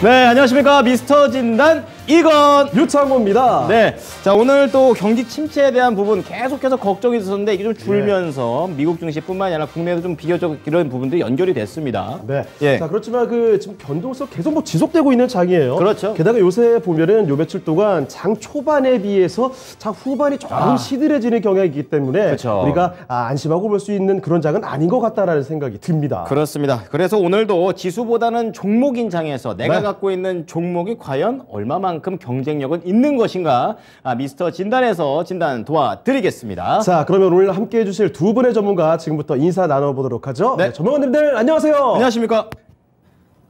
네, 안녕하십니까. 미스터 진단 이건 유창호입니다. 네, 자 오늘 또 경기 침체에 대한 부분 계속해서 걱정이 있었는데 이게 좀 줄면서 미국 증시뿐만이 아니라 국내에도 좀 비교적 이런 부분들이 연결이 됐습니다. 네. 예. 자, 그렇지만 지금 변동성 계속 지속되고 있는 장이에요. 그렇죠. 게다가 요새 보면은 요 며칠 동안 장 초반에 비해서 장 후반이 조금 시들해지는 경향이 있기 때문에 그렇죠. 우리가 안심하고 볼 수 있는 그런 장은 아닌 것 같다라는 생각이 듭니다. 그렇습니다. 그래서 오늘도 지수보다는 종목 인장에서 내가 갖고 있는 종목이 과연 얼마만큼 경쟁력은 있는 것인가 미스터 진단에서 진단 도와드리겠습니다. 자, 그러면 오늘 함께해 주실 두 분의 전문가 지금부터 인사 나눠보도록 하죠. 네. 전문가님들 안녕하세요. 안녕하십니까.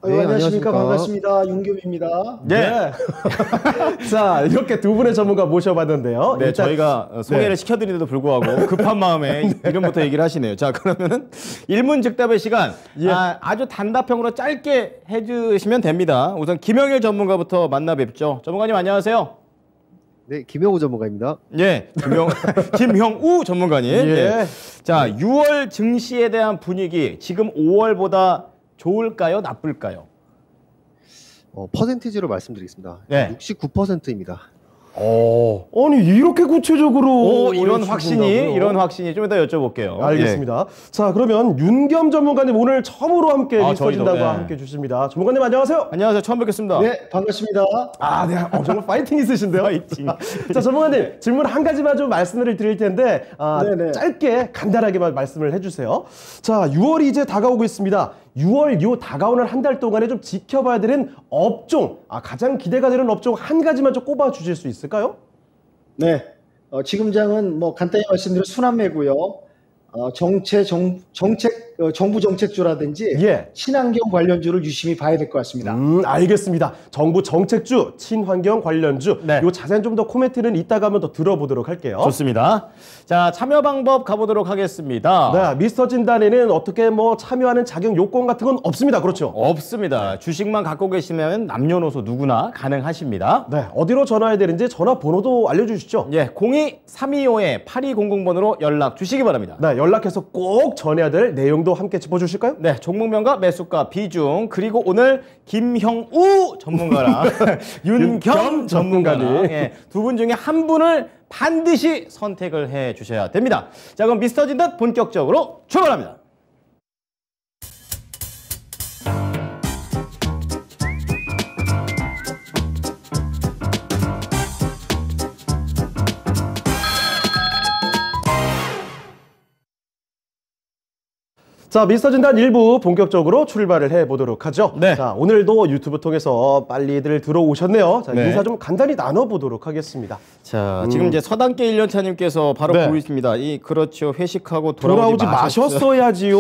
네, 안녕하십니까. 반갑습니다. 윤겸입니다. 네. 자, 이렇게 두 분의 전문가 모셔봤는데요. 네, 일단 저희가 소개를 시켜드리는데도 불구하고 급한 마음에 이름부터 얘기를 하시네요. 자, 그러면은 일문즉답의 시간. 예. 아주 단답형으로 짧게 해주시면 됩니다. 우선 김영일 전문가부터 만나 뵙죠. 전문가님 안녕하세요. 네, 김영우 전문가입니다. 예, 김형우 전문가님. 예. 예. 자, 6월 증시에 대한 분위기 지금 5월보다 좋을까요, 나쁠까요? 퍼센티지로 말씀드리겠습니다. 네. 69%입니다. 아니 이렇게 구체적으로 이런 주신다고요? 확신이 좀 이따 여쭤볼게요. 알겠습니다. 자, 그러면 윤겸 전문가님 오늘 처음으로 함께 미스터 진단과 함께 주십니다. 전문가님 안녕하세요. 안녕하세요. 처음 뵙겠습니다. 네, 반갑습니다. 네. 정말 파이팅 있으신데요. 파이팅. 자, 전문가님 질문 한 가지만 좀 말씀을 드릴 텐데 네네. 짧게 간단하게만 말씀을 해주세요. 자, 6월이 이제 다가오고 있습니다. 6월 요 다가오는 한 달 동안에 좀 지켜봐야 되는 업종, 가장 기대가 되는 업종 한 가지만 좀 꼽아 주실 수 있을까요? 네, 지금 장은 뭐 간단히 말씀드려 순환매고요. 정부 정책주라든지 예. 친환경 관련주를 유심히 봐야 될 것 같습니다. 알겠습니다. 정부 정책주, 친환경 관련주. 네. 요 자세한 좀 더 코멘트는 이따가 한번 더 들어보도록 할게요. 좋습니다. 자, 참여 방법 가보도록 하겠습니다. 네, 미스터 진단에는 어떻게 참여하는 자격 요건 같은 건 없습니다. 그렇죠? 없습니다. 주식만 갖고 계시면 남녀노소 누구나 가능하십니다. 네, 어디로 전화해야 되는지 전화번호도 알려주시죠. 예, 02-3252-8200번으로 연락 주시기 바랍니다. 네, 연락해서 꼭 전해야 될 내용도 함께 짚어주실까요? 네, 종목명과 매수가 비중 그리고 오늘 김형우 전문가랑 윤겸 전문가님 예, 두 분 중에 한 분을 반드시 선택을 해 주셔야 됩니다. 자, 그럼 미스터 진단 본격적으로 출발합니다. 자, 미스터 진단 1부 본격적으로 출발을 해보도록 하죠. 네. 자, 오늘도 유튜브 통해서 빨리들 들어오셨네요. 자, 네. 인사 좀 간단히 나눠보도록 하겠습니다. 자, 지금 이제 서당계 1년차님께서 바로 네. 보이십니다. 그렇죠. 회식하고 돌아오지 마셨어야지요.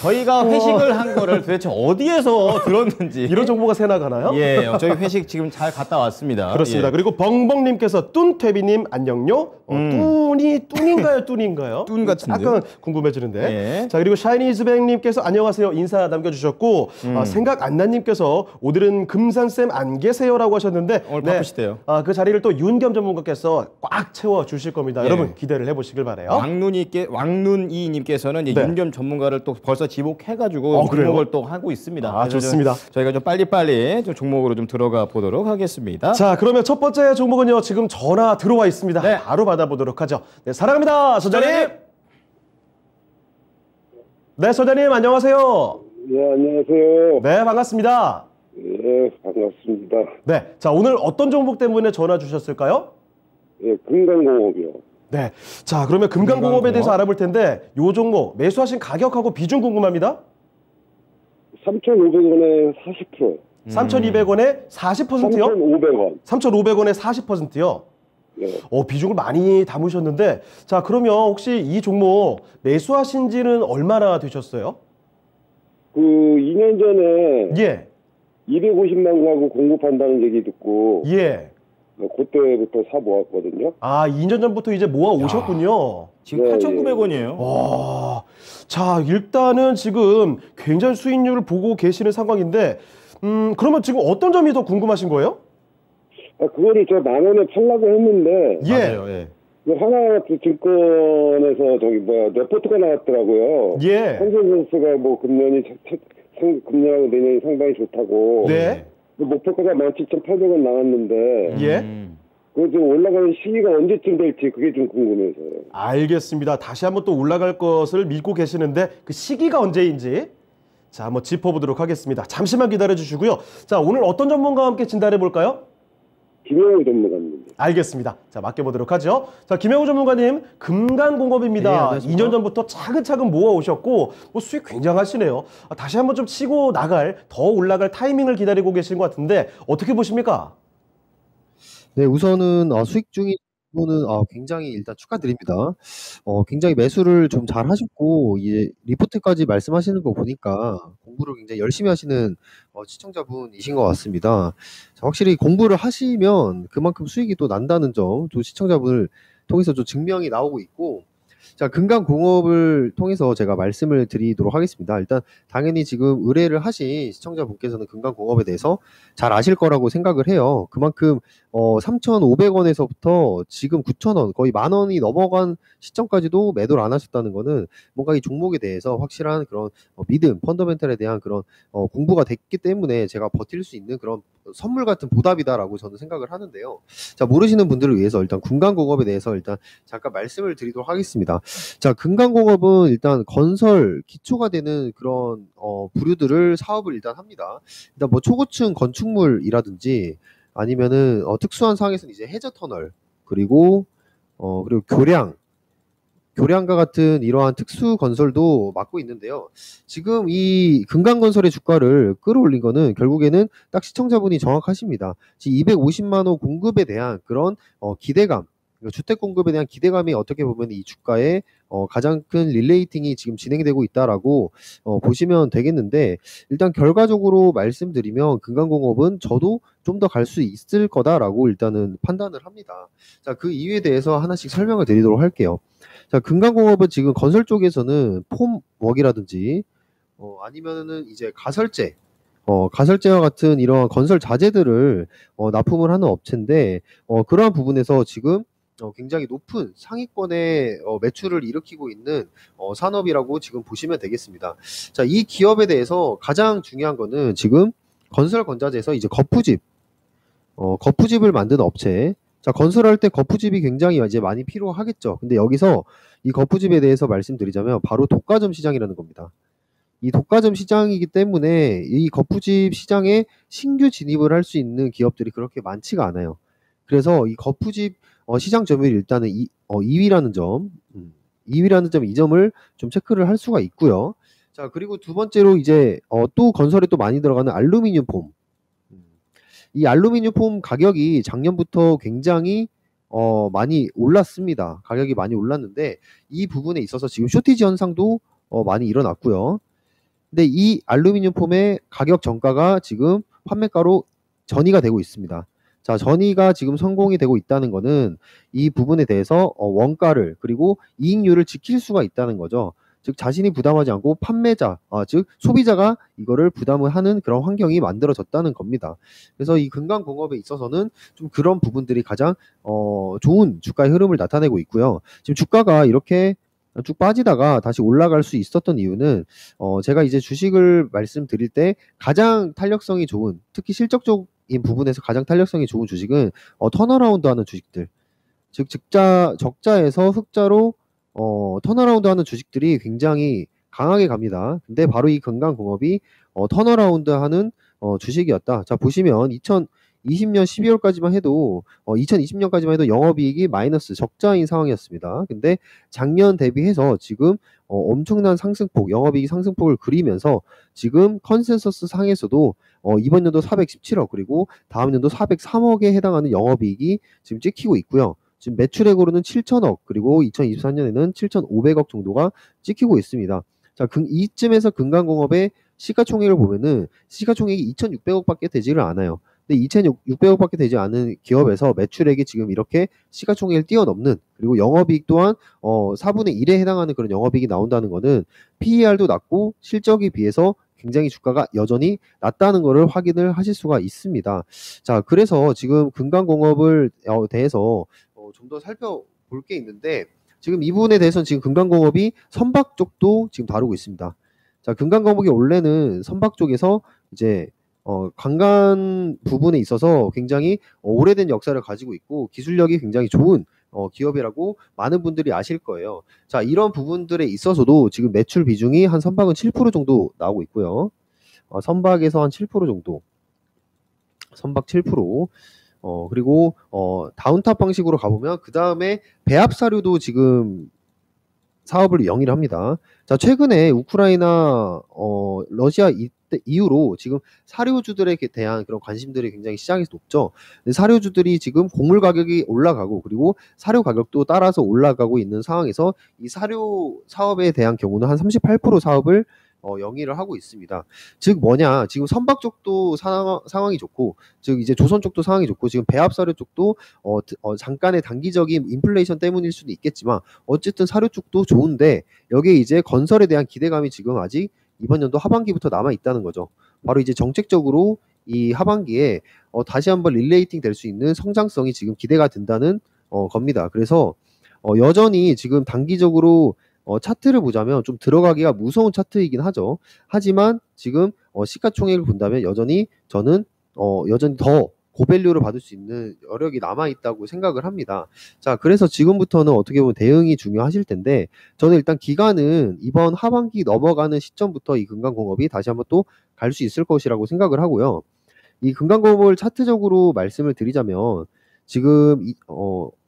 저희가 회식을 한 거를 도대체 어디에서 들었는지. 이런 정보가 새 나가나요? 예, 저희 회식 지금 잘 갔다 왔습니다. 그렇습니다. 예. 그리고 벙벙님께서 뚠퇴비님 안녕요. 뚠인가요? 뚠인가요? 뚠 같은데? 약간 궁금해지는데. 예. 자, 그리고 샤이니즈백님께서 안녕하세요. 인사 남겨주셨고 생각 안나님께서 오늘은 금산쌤 안 계세요라고 하셨는데 오늘 바쁘시대요. 그 자리를 또 윤겸 전문가께서 꽉 채워주실 겁니다. 예. 여러분 기대를 해보시길 바래요. 왕눈이님께서는 이제 네. 윤겸 전문가를 또 벌써 지목해가지고 그래요? 종목을 또 하고 있습니다. 그래서 좋습니다. 저희가 좀 빨리빨리 좀 종목으로 좀 들어가 보도록 하겠습니다. 자, 그러면 첫 번째 종목은요. 지금 전화 들어와 있습니다. 네. 바로 받아보도록 하죠. 네, 사랑합니다. 소장님. 네, 소장님 안녕하세요. 네, 안녕하세요. 네, 반갑습니다. 예, 반갑습니다. 네, 자, 오늘 어떤 종목 때문에 전화 주셨을까요? 예, 금강공업이요. 네, 자, 그러면 금강공업에 대해서 알아볼 텐데 요 종목 매수하신 가격하고 비중 궁금합니다. 3,500원에 40%. 3,200원에 40%요? 3,500원. 3,500원에 40%요? 네. 비중을 많이 담으셨는데, 자, 그러면 혹시 이 종목 매수하신 지는 얼마나 되셨어요? 2년 전에 예, 250만 가구 공급한다는 얘기 듣고 예. 그때부터 사 모았거든요. 2년 전부터 이제 모아 오셨군요. 지금 네, 8,900원이에요. 자, 일단은 지금 굉장히 수익률을 보고 계시는 상황인데, 그러면 지금 어떤 점이 더 궁금하신 거예요? 그거를 제가 10,000원에 팔라고 했는데 예. 맞아요. 예. 하나증권에서 레포트가 나왔더라고요. 예. 컨센서스가 금년이 금년하고 내년이 상당히 좋다고. 네. 목표가가 17,800원 나왔는데 예. 그거 좀 올라가는 시기가 언제쯤 될지 그게 좀 궁금해서요. 알겠습니다. 다시 한번 또 올라갈 것을 믿고 계시는데 그 시기가 언제인지 자, 한번 짚어보도록 하겠습니다. 잠시만 기다려 주시고요. 자, 오늘 어떤 전문가와 함께 진단해 볼까요? 김영우 전문가입니다. 알겠습니다. 자, 맡겨보도록 하죠. 자, 김영우 전문가님, 금강공업입니다. 네, 안녕하십니까. 2년 전부터 차근차근 모아오셨고 뭐 수익 굉장하시네요. 다시 한번 좀 치고 나갈, 더 올라갈 타이밍을 기다리고 계신 것 같은데 어떻게 보십니까? 네, 우선은 수익 중인 분은 굉장히 일단 축하드립니다. 굉장히 매수를 좀 잘 하셨고, 리포트까지 말씀하시는 거 보니까 공부를 굉장히 열심히 하시는 시청자분이신 것 같습니다. 자, 확실히 공부를 하시면 그만큼 수익이 또 난다는 점, 또 시청자분을 통해서 좀 증명이 나오고 있고, 자, 금강공업을 통해서 제가 말씀을 드리도록 하겠습니다. 일단 당연히 지금 의뢰를 하신 시청자분께서는 금강공업에 대해서 잘 아실 거라고 생각을 해요. 그만큼 3,500원에서부터 지금 9,000원, 거의 10,000원이 넘어간 시점까지도 매도를 안 하셨다는 거는 뭔가 이 종목에 대해서 확실한 그런 믿음, 펀더멘탈에 대한 그런 공부가 됐기 때문에 제가 버틸 수 있는 그런 선물 같은 보답이다라고 저는 생각을 하는데요. 자, 모르시는 분들을 위해서 일단 금강공업에 대해서 일단 잠깐 말씀을 드리도록 하겠습니다. 자, 금강공업은 일단 건설 기초가 되는 그런 부류들을 사업을 일단 합니다. 일단 뭐 초고층 건축물이라든지 아니면은 특수한 상황에서는 이제 해저 터널 그리고 교량과 같은 이러한 특수 건설도 맡고 있는데요. 지금 이 금강건설의 주가를 끌어올린 거는 결국에는 딱 시청자분이 정확하십니다. 지금 250만 호 공급에 대한 그런 기대감, 주택 공급에 대한 기대감이 어떻게 보면 이 주가에 가장 큰 릴레이팅이 지금 진행되고 있다라고 보시면 되겠는데, 일단 결과적으로 말씀드리면 금강공업은 저도 좀 더 갈 수 있을 거다라고 일단은 판단을 합니다. 자, 그 이유에 대해서 하나씩 설명을 드리도록 할게요. 자, 금강공업은 지금 건설 쪽에서는 폼웍이라든지 아니면은 이제 가설재와 같은 이러한 건설 자재들을 납품을 하는 업체인데, 그러한 부분에서 지금 굉장히 높은 상위권의 매출을 일으키고 있는 산업이라고 지금 보시면 되겠습니다. 자, 이 기업에 대해서 가장 중요한 거는 지금 건설 건자재에서 이제 거푸집을 만드는 업체. 자, 건설할 때 거푸집이 굉장히 이제 많이 필요하겠죠. 근데 여기서 이 거푸집에 대해서 말씀드리자면 바로 독과점 시장이라는 겁니다. 이 독과점 시장이기 때문에 이 거푸집 시장에 신규 진입을 할 수 있는 기업들이 그렇게 많지가 않아요. 그래서 이 거푸집 시장 점유율이 일단은 2위라는 점, 이 점을 좀 체크를 할 수가 있고요. 자, 그리고 두 번째로 이제 또 건설에 또 많이 들어가는 알루미늄 폼. 이 알루미늄 폼 가격이 작년부터 굉장히 많이 올랐습니다. 가격이 많이 올랐는데 이 부분에 있어서 지금 쇼티지 현상도 많이 일어났고요. 근데 이 알루미늄 폼의 가격 정가가 지금 판매가로 전이가 되고 있습니다. 자, 전이가 지금 성공이 되고 있다는 거는 이 부분에 대해서 원가를 그리고 이익률을 지킬 수가 있다는 거죠. 즉 자신이 부담하지 않고 판매자, 즉 소비자가 이거를 부담을 하는 그런 환경이 만들어졌다는 겁니다. 그래서 이 금강공업에 있어서는 좀 그런 부분들이 가장 좋은 주가의 흐름을 나타내고 있고요. 지금 주가가 이렇게 쭉 빠지다가 다시 올라갈 수 있었던 이유는 제가 이제 주식을 말씀드릴 때 가장 탄력성이 좋은, 특히 실적적인 부분에서 가장 탄력성이 좋은 주식은 턴어라운드 하는 주식들, 즉 적자에서 흑자로 턴어라운드 하는 주식들이 굉장히 강하게 갑니다. 근데 바로 이 금강공업이 턴어라운드 하는 주식이었다. 자, 보시면 2020년 12월까지만 해도 2020년까지만 해도 영업이익이 마이너스 적자인 상황이었습니다. 근데 작년 대비해서 지금 엄청난 상승폭, 영업이익 상승폭을 그리면서 지금 컨센서스 상에서도 이번 연도 417억 그리고 다음 연도 403억에 해당하는 영업이익이 지금 찍히고 있고요. 지금 매출액으로는 7천억 그리고 2024년에는 7,500억 정도가 찍히고 있습니다. 자, 이쯤에서 금강공업의 시가총액을 보면은 시가총액이 2,600억밖에 되지를 않아요. 근데 2,600억밖에 되지 않은 기업에서 매출액이 지금 이렇게 시가총액을 뛰어넘는, 그리고 영업이익 또한 4분의 1에 해당하는 그런 영업이익이 나온다는 거는 PER도 낮고 실적에 비해서 굉장히 주가가 여전히 낮다는 것을 확인을 하실 수가 있습니다. 자, 그래서 지금 금강공업을 대해서 좀 더 살펴볼 게 있는데, 지금 이 부분에 대해서는 지금 금강공업이 선박 쪽도 지금 다루고 있습니다. 자, 금강거북이 원래는 선박 쪽에서 이제 관광 부분에 있어서 굉장히 오래된 역사를 가지고 있고 기술력이 굉장히 좋은 기업이라고 많은 분들이 아실 거예요. 자, 이런 부분들에 있어서도 지금 매출 비중이 한 선박은 7% 정도 나오고 있고요. 선박에서 한 7% 정도. 선박 7%. 그리고 다운탑 방식으로 가보면 그 다음에 배합 사료도 지금 사업을 영위를 합니다. 자, 최근에 우크라이나 러시아 이후로 지금 사료주들에 대한 그런 관심들이 굉장히 시장에서 높죠. 근데 사료주들이 지금 곡물 가격이 올라가고 그리고 사료 가격도 따라서 올라가고 있는 상황에서 이 사료 사업에 대한 경우는 한 38% 사업을 영위를 하고 있습니다. 즉 뭐냐, 지금 선박 쪽도 상황이 좋고, 즉 이제 조선 쪽도 상황이 좋고, 지금 배합 사료 쪽도 잠깐의 단기적인 인플레이션 때문일 수도 있겠지만 어쨌든 사료 쪽도 좋은데 여기에 이제 건설에 대한 기대감이 지금 아직 이번 연도 하반기부터 남아 있다는 거죠. 바로 이제 정책적으로 이 하반기에 다시 한번 릴레이팅 될 수 있는 성장성이 지금 기대가 된다는 겁니다. 그래서 여전히 지금 단기적으로 차트를 보자면 좀 들어가기가 무서운 차트이긴 하죠. 하지만 지금 시가총액을 본다면 여전히 저는 여전히 더 고밸류를 받을 수 있는 여력이 남아있다고 생각을 합니다. 자, 그래서 지금부터는 어떻게 보면 대응이 중요하실 텐데 저는 일단 기간은 이번 하반기 넘어가는 시점부터 이 금강공업이 다시 한번 또 갈 수 있을 것이라고 생각을 하고요. 이 금강공업을 차트적으로 말씀을 드리자면 지금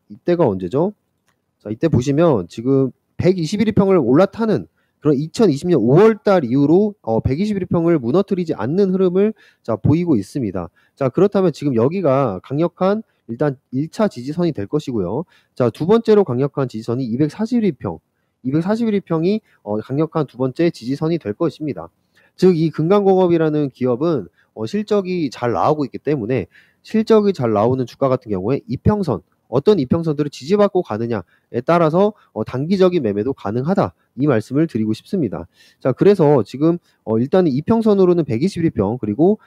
이때가 언제죠? 자, 이때 보시면 지금 121일평을 올라타는 그런 2020년 5월달 이후로 121일평을 무너뜨리지 않는 흐름을 자 보이고 있습니다. 자, 그렇다면 지금 여기가 강력한 일단 1차 지지선이 될 것이고요. 자, 두 번째로 강력한 지지선이 241일평, 241일평이 강력한 두 번째 지지선이 될 것입니다. 즉 이 금강공업이라는 기업은 실적이 잘 나오고 있기 때문에 실적이 잘 나오는 주가 같은 경우에 이평선, 어떤 이평선들을 지지받고 가느냐에 따라서 단기적인 매매도 가능하다, 이 말씀을 드리고 싶습니다. 자, 그래서 지금 일단 이평선으로는 121평 그리고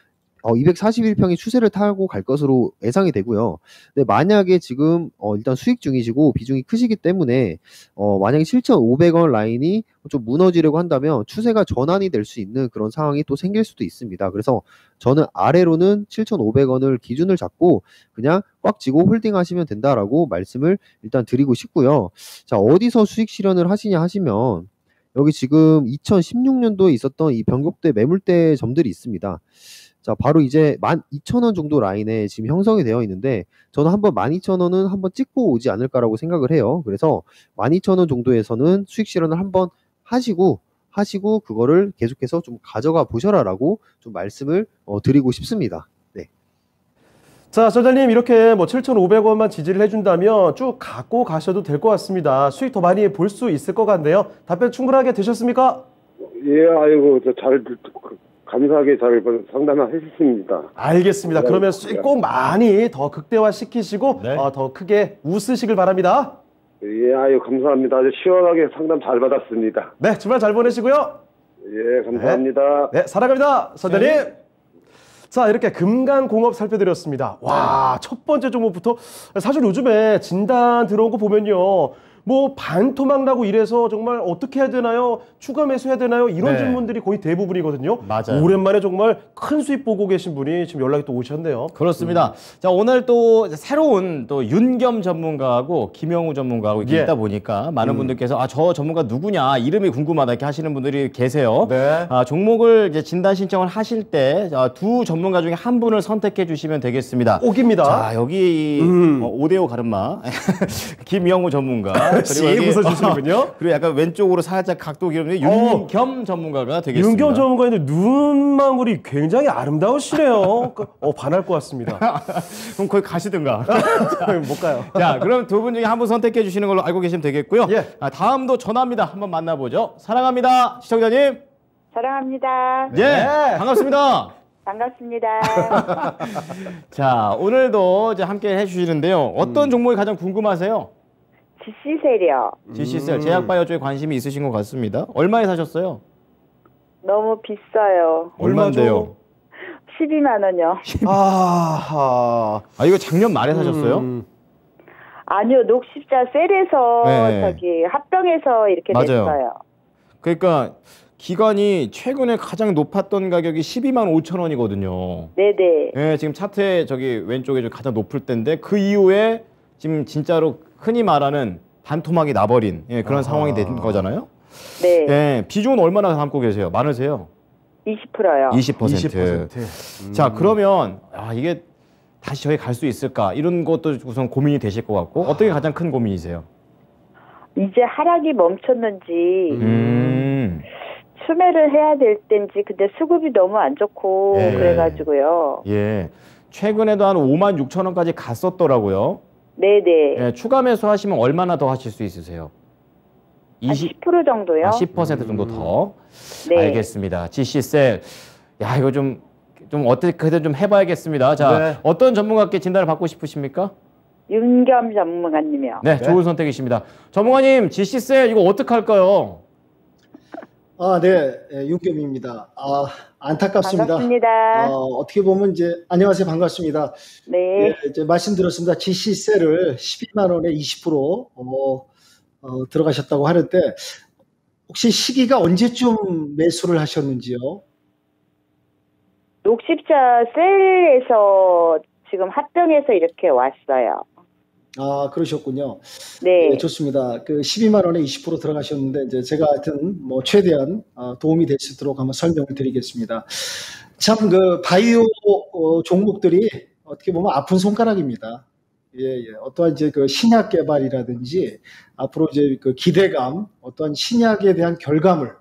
241평의 추세를 타고 갈 것으로 예상이 되고요. 근데 만약에 지금 일단 수익 중이시고 비중이 크시기 때문에 만약에 7,500원 라인이 좀 무너지려고 한다면 추세가 전환이 될 수 있는 그런 상황이 또 생길 수도 있습니다. 그래서 저는 아래로는 7,500원을 기준을 잡고 그냥 꽉 쥐고 홀딩하시면 된다라고 말씀을 일단 드리고 싶고요. 자, 어디서 수익 실현을 하시냐 하시면 여기 지금 2016년도에 있었던 이 변곡대 매물대 점들이 있습니다. 자, 바로 이제 12,000원 정도 라인에 지금 형성이 되어 있는데 저는 한번 12,000원은 한번 찍고 오지 않을까라고 생각을 해요. 그래서 12,000원 정도에서는 수익 실현을 한번 하시고 그거를 계속해서 좀 가져가 보셔라라고 좀 말씀을 드리고 싶습니다. 네. 자, 소장님 이렇게 뭐 7,500원만 지지를 해준다면 쭉 갖고 가셔도 될 것 같습니다. 수익 더 많이 볼 수 있을 것 같네요. 답변 충분하게 되셨습니까? 예, 아이고, 감사하게 잘 상담을 해주십니다. 알겠습니다. 그러면 수익 꼭 많이 더 극대화시키시고 네. 더 크게 웃으시길 바랍니다. 예, 아유, 감사합니다. 아주 시원하게 상담 잘 받았습니다. 네, 주말 잘 보내시고요. 예, 감사합니다. 네, 사랑합니다. 선장님. 자, 이렇게 금강공업 살펴드렸습니다. 와, 첫 번째 종목부터 사실 요즘에 진단 들어온 거 보면요. 뭐 반토막 나고 이래서 정말 어떻게 해야 되나요? 추가 매수해야 되나요? 이런 네. 질문들이 거의 대부분이거든요. 맞아요. 오랜만에 정말 큰 수익 보고 계신 분이 지금 연락이 또 오셨네요. 그렇습니다. 자, 오늘 또 새로운 또 윤겸 전문가하고 김영우 전문가하고 이렇게 예. 있다 보니까 많은 분들께서 저 전문가 누구냐, 이름이 궁금하다 이렇게 하시는 분들이 계세요. 네. 종목을 이제 진단 신청을 하실 때 두 전문가 중에 한 분을 선택해 주시면 되겠습니다. 꼭입니다. 자, 여기 5대5 가르마 김영우 전문가 씩 웃어주시는군요. 그리고 약간 왼쪽으로 살짝 각도 기울는 윤겸 전문가가 되겠습니다. 윤겸 전문가인데 눈망울이 굉장히 아름다우시네요. 반할 것 같습니다. 그럼 거기 가시든가. 못 가요. 자, 그럼 두 분 중에 한 분 선택해 주시는 걸로 알고 계시면 되겠고요. 예. 다음도 전화입니다. 한번 만나보죠. 사랑합니다, 시청자님. 사랑합니다. 예, 반갑습니다. 반갑습니다. 자, 오늘도 이제 함께 해주시는데요. 어떤 종목이 가장 궁금하세요? GC 세력 GC셀, 제약바이오 쪽에 관심이 있으신 것 같습니다. 얼마에 사셨어요? 너무 비싸요. 얼마인데요? 12만 원요. 이거 작년 말에 사셨어요? 아니요, 녹십자 셀에서 네. 저기 합병해서 이렇게 맞아요. 냈어요. 그러니까 기관이 최근에 가장 높았던 가격이 12만 5천 원이거든요. 네네. 예, 지금 차트에 저기 왼쪽에 좀 가장 높을 때인데 그 이후에 지금 진짜로 흔히 말하는 반토막이 나버린 그런 상황이 된 거잖아요. 네. 예, 비중은 얼마나 담고 계세요? 많으세요? 20%요. 20%. 자, 그러면 이게 다시 저기 갈 수 있을까? 이런 것도 우선 고민이 되실 것 같고 어떻게 가장 큰 고민이세요? 이제 하락이 멈췄는지 추매를 해야 될 땐지 근데 수급이 너무 안 좋고 예. 그래가지고요. 예, 최근에도 한 5만 6천 원까지 갔었더라고요. 네네. 예, 추가 매수하시면 얼마나 더 하실 수 있으세요? 한 10% 정도요? 10% 정도 더. 네. 알겠습니다. GC셀. 야, 이거 좀 어떻게든 좀 해봐야겠습니다. 자, 네. 어떤 전문가께 진단을 받고 싶으십니까? 윤겸 전문가님이요. 네, 좋은 선택이십니다. 전문가님, GC셀 이거 어떡할까요? 네, 윤겸입니다. 안타깝습니다. 반갑습니다. 어떻게 보면 안녕하세요. 반갑습니다. 네. 이제 말씀드렸습니다. GC셀을 12만 원에 20% 들어가셨다고 하는데 혹시 시기가 언제쯤 매수를 하셨는지요? 녹십자 셀에서 지금 합병해서 이렇게 왔어요. 그러셨군요. 네. 네, 좋습니다. 그 12만 원에 20% 들어가셨는데 이제 제가 하여튼 최대한 도움이 될 수 있도록 한번 설명을 드리겠습니다. 참 그 바이오 종목들이 어떻게 보면 아픈 손가락입니다. 예. 어떠한 이제 그 신약 개발이라든지 앞으로 이제 그 기대감, 어떠한 신약에 대한 결과물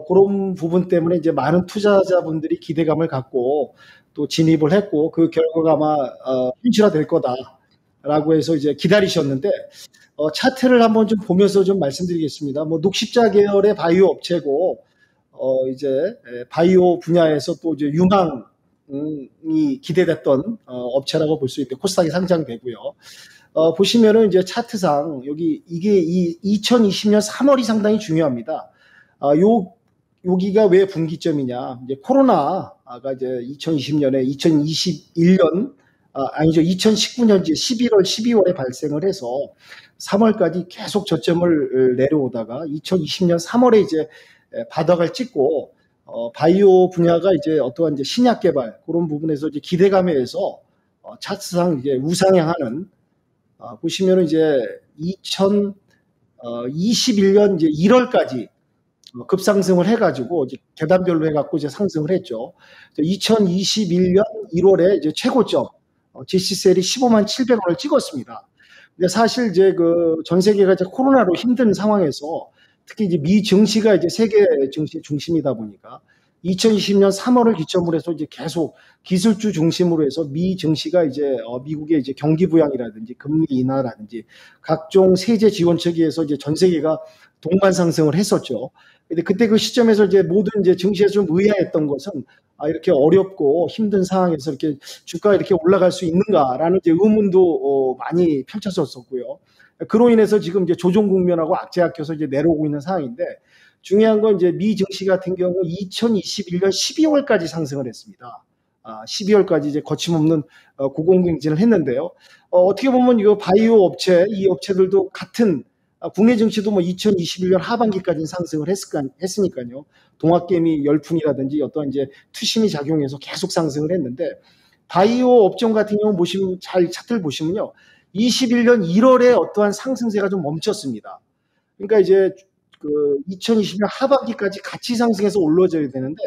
그런 부분 때문에 이제 많은 투자자분들이 기대감을 갖고 또 진입을 했고 그 결과가 아마 현실화될 거다라고 해서 이제 기다리셨는데 차트를 한번 좀 보면서 좀 말씀드리겠습니다. 녹십자 계열의 바이오 업체고 이제 바이오 분야에서 또 이제 유망이 기대됐던 업체라고 볼 수 있는데 코스닥에 상장되고요. 보시면은 이제 차트상 여기 이게 2020년 3월이 상당히 중요합니다. 여기가 왜 분기점이냐? 이제 코로나가 이제 2020년에 2021년 아니죠. 2019년 이제 11월, 12월에 발생을 해서 3월까지 계속 저점을 내려오다가 2020년 3월에 이제 바닥을 찍고 바이오 분야가 이제 어떠한 이제 신약 개발 그런 부분에서 이제 기대감에 의해서 차트상 이제 우상향하는 보시면은 이제 2021년 이제 1월까지 급상승을 해가지고 이제 계단별로 해갖고 이제 상승을 했죠. 2021년 1월에 이제 최고점 GC셀이 15만 700원을 찍었습니다. 근데 사실 이제 그 전 세계가 이제 코로나로 힘든 상황에서 특히 이제 미 증시가 이제 세계 증시 중심이다 보니까 2020년 3월을 기점으로 해서 이제 계속 기술주 중심으로 해서 미 증시가 이제 미국의 이제 경기 부양이라든지 금리 인하라든지 각종 세제 지원책에 의해서 이제 전 세계가 동반 상승을 했었죠. 근데 그때 그 시점에서 이제 모든 이제 증시에서 좀 의아했던 것은 이렇게 어렵고 힘든 상황에서 이렇게 주가가 이렇게 올라갈 수 있는가라는 이제 의문도 많이 펼쳐졌었고요. 그로 인해서 지금 이제 조정 국면하고 악재약해서 이제 내려오고 있는 상황인데 중요한 건 이제 미 증시 같은 경우 2021년 12월까지 상승을 했습니다. 12월까지 이제 거침없는 고공행진을 했는데요. 어떻게 보면 이거 바이오 업체, 이 업체들도 같은 국내 증시도 뭐 2021년 하반기까지 상승을 했으니까요. 동학개미 열풍이라든지 어떤 이제 투심이 작용해서 계속 상승을 했는데 바이오 업종 같은 경우 보시면 잘 차트를 보시면요. 21년 1월에 어떠한 상승세가 좀 멈췄습니다. 그러니까 이제 그 2020년 하반기까지 같이 상승해서 올라져야 되는데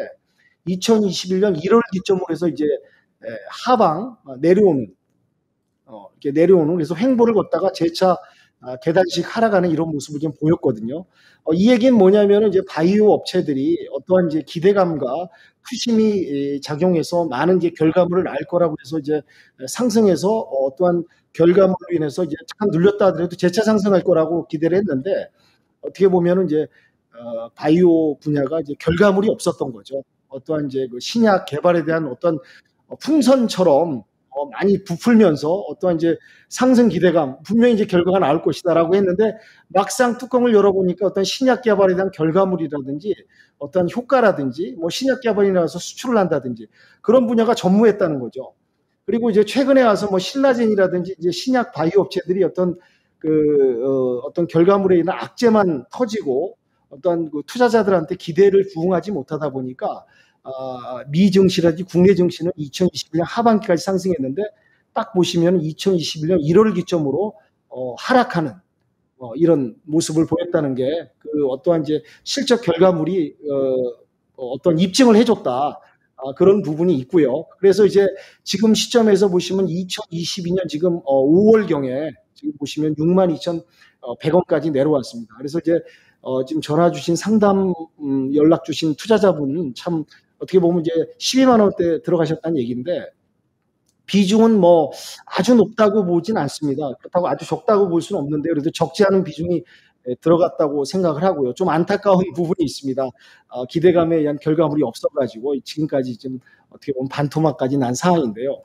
2021년 1월 기점으로 해서 이제 하방 내려오는 이렇게 내려오는 그래서 횡보를 걷다가 재차 계단식 하락하는 이런 모습을 좀 보였거든요. 이 얘기는 뭐냐면은 이제 바이오 업체들이 어떠한 이제 기대감과 투심이 작용해서 많은 이제 결과물을 날 거라고 해서 이제 상승해서 어떠한 결과물로 인해서 이제 잠깐 눌렸다 하더라도 재차 상승할 거라고 기대를 했는데 어떻게 보면은 이제 바이오 분야가 이제 결과물이 없었던 거죠. 어떠한 이제 그 신약 개발에 대한 어떤 풍선처럼 많이 부풀면서 어떠한 이제 상승 기대감 분명히 이제 결과가 나올 것이다라고 했는데 막상 뚜껑을 열어보니까 어떤 신약 개발에 대한 결과물이라든지 어떤 효과라든지 뭐 신약 개발이 나와서 수출을 한다든지 그런 분야가 전무했다는 거죠. 그리고 이제 최근에 와서 뭐 신라젠이라든지 이제 신약 바이오 업체들이 어떤 어떤 결과물에 있는 악재만 터지고 어떠한 그 투자자들한테 기대를 부응하지 못하다 보니까 미 증시라든지 국내 증시는 2021년 하반기까지 상승했는데 딱 보시면 2021년 1월을 기점으로 하락하는 이런 모습을 보였다는 게 그 어떠한 이제 실적 결과물이 어떤 입증을 해줬다. 그런 부분이 있고요. 그래서 이제 지금 시점에서 보시면 2022년 지금 5월경에 지금 보시면 62,100원까지 내려왔습니다. 그래서 이제 지금 전화 주신 상담 연락 주신 투자자분은 참 어떻게 보면 이제 12만 원대 들어가셨다는 얘기인데 비중은 뭐 아주 높다고 보진 않습니다. 그렇다고 아주 적다고 볼 수는 없는데 그래도 적지 않은 비중이 들어갔다고 생각을 하고요. 좀 안타까운 부분이 있습니다. 기대감에 의한 결과물이 없어가지고 지금까지 좀 어떻게 보면 반토막까지 난 상황인데요.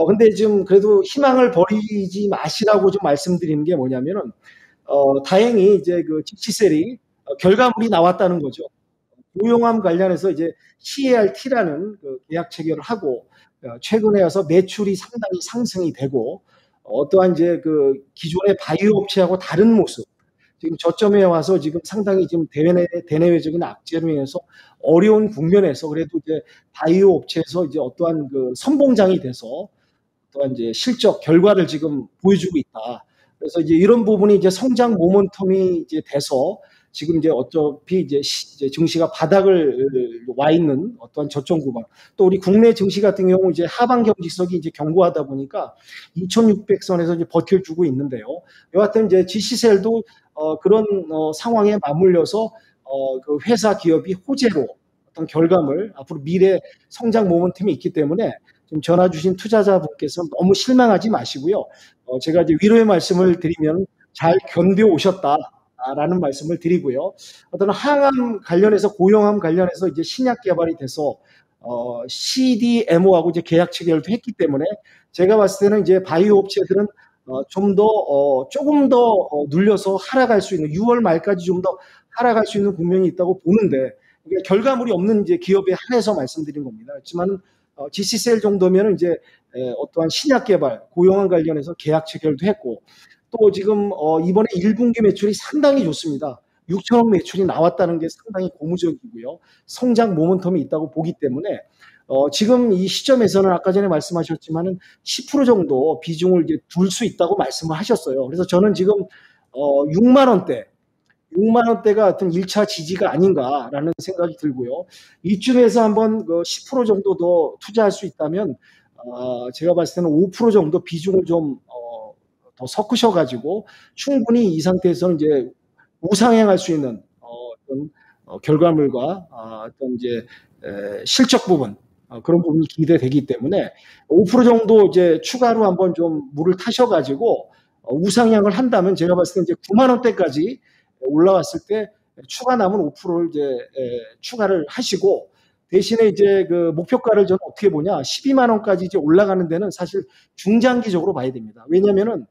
근데 지금 그래도 희망을 버리지 마시라고 좀 말씀드리는 게 뭐냐면은 다행히 이제 그 GC셀이 결과물이 나왔다는 거죠. 고용함 관련해서 이제 CART라는 그 계약 체결을 하고 최근에 와서 매출이 상당히 상승이 되고 어떠한 이제 그 기존의 바이오 업체하고 다른 모습 지금 저점에 와서 지금 상당히 지금 대내외적인 악재로 인해서 어려운 국면에서 그래도 이제 바이오 업체에서 이제 어떠한 그 선봉장이 돼서 또한 이제 실적 결과를 지금 보여주고 있다. 그래서 이제 이런 부분이 이제 성장 모멘텀이 이제 돼서 지금 이제 어차피 이제 증시가 바닥을 와 있는 어떠한 저점 구간. 또 우리 국내 증시 같은 경우 이제 하방 경직선이 이제 견고하다 보니까 2,600선에서 이제 버텨주고 있는데요. 여하튼 이제 GC셀도 그런 상황에 맞물려서 그 회사 기업이 호재로 어떤 결과물 앞으로 미래 성장 모멘텀이 있기 때문에 지금 전화 주신 투자자분께서 너무 실망하지 마시고요. 제가 이제 위로의 말씀을 드리면 잘 견뎌 오셨다라는 말씀을 드리고요. 어떤 항암 관련해서 고용암 관련해서 이제 신약 개발이 돼서 CDMO하고 이제 계약 체결도 했기 때문에 제가 봤을 때는 이제 바이오 업체들은 조금 더 눌려서 하락할 수 있는 6월 말까지 좀 더 하락할 수 있는 국면이 있다고 보는데 이게 결과물이 없는 이제 기업에 한해서 말씀드린 겁니다. 그렇지만 GC셀 정도면 이제 어떠한 신약 개발, 고용암 관련해서 계약 체결도 했고 또 지금 이번에 1분기 매출이 상당히 좋습니다. 6천억 매출이 나왔다는 게 상당히 고무적이고요. 성장 모멘텀이 있다고 보기 때문에 지금 이 시점에서는 아까 전에 말씀하셨지만은 10% 정도 비중을 이제 둘 수 있다고 말씀을 하셨어요. 그래서 저는 지금 6만 원대가 어떤 1차 지지가 아닌가라는 생각이 들고요. 이쯤에서 한번 그 10% 정도 더 투자할 수 있다면 제가 봤을 때는 5% 정도 비중을 좀 더 섞으셔가지고 충분히 이 상태에서는 이제 우상향할 수 있는 어떤 결과물과 어떤 이제 실적 부분 그런 부분이 기대되기 때문에 5% 정도 이제 추가로 한번 좀 물을 타셔가지고 우상향을 한다면 제가 봤을 때 이제 9만 원대까지 올라왔을 때 추가 남은 5%를 이제 추가를 하시고 대신에 이제 그 목표가를 저는 어떻게 보냐 12만 원까지 이제 올라가는 데는 사실 중장기적으로 봐야 됩니다. 왜냐면은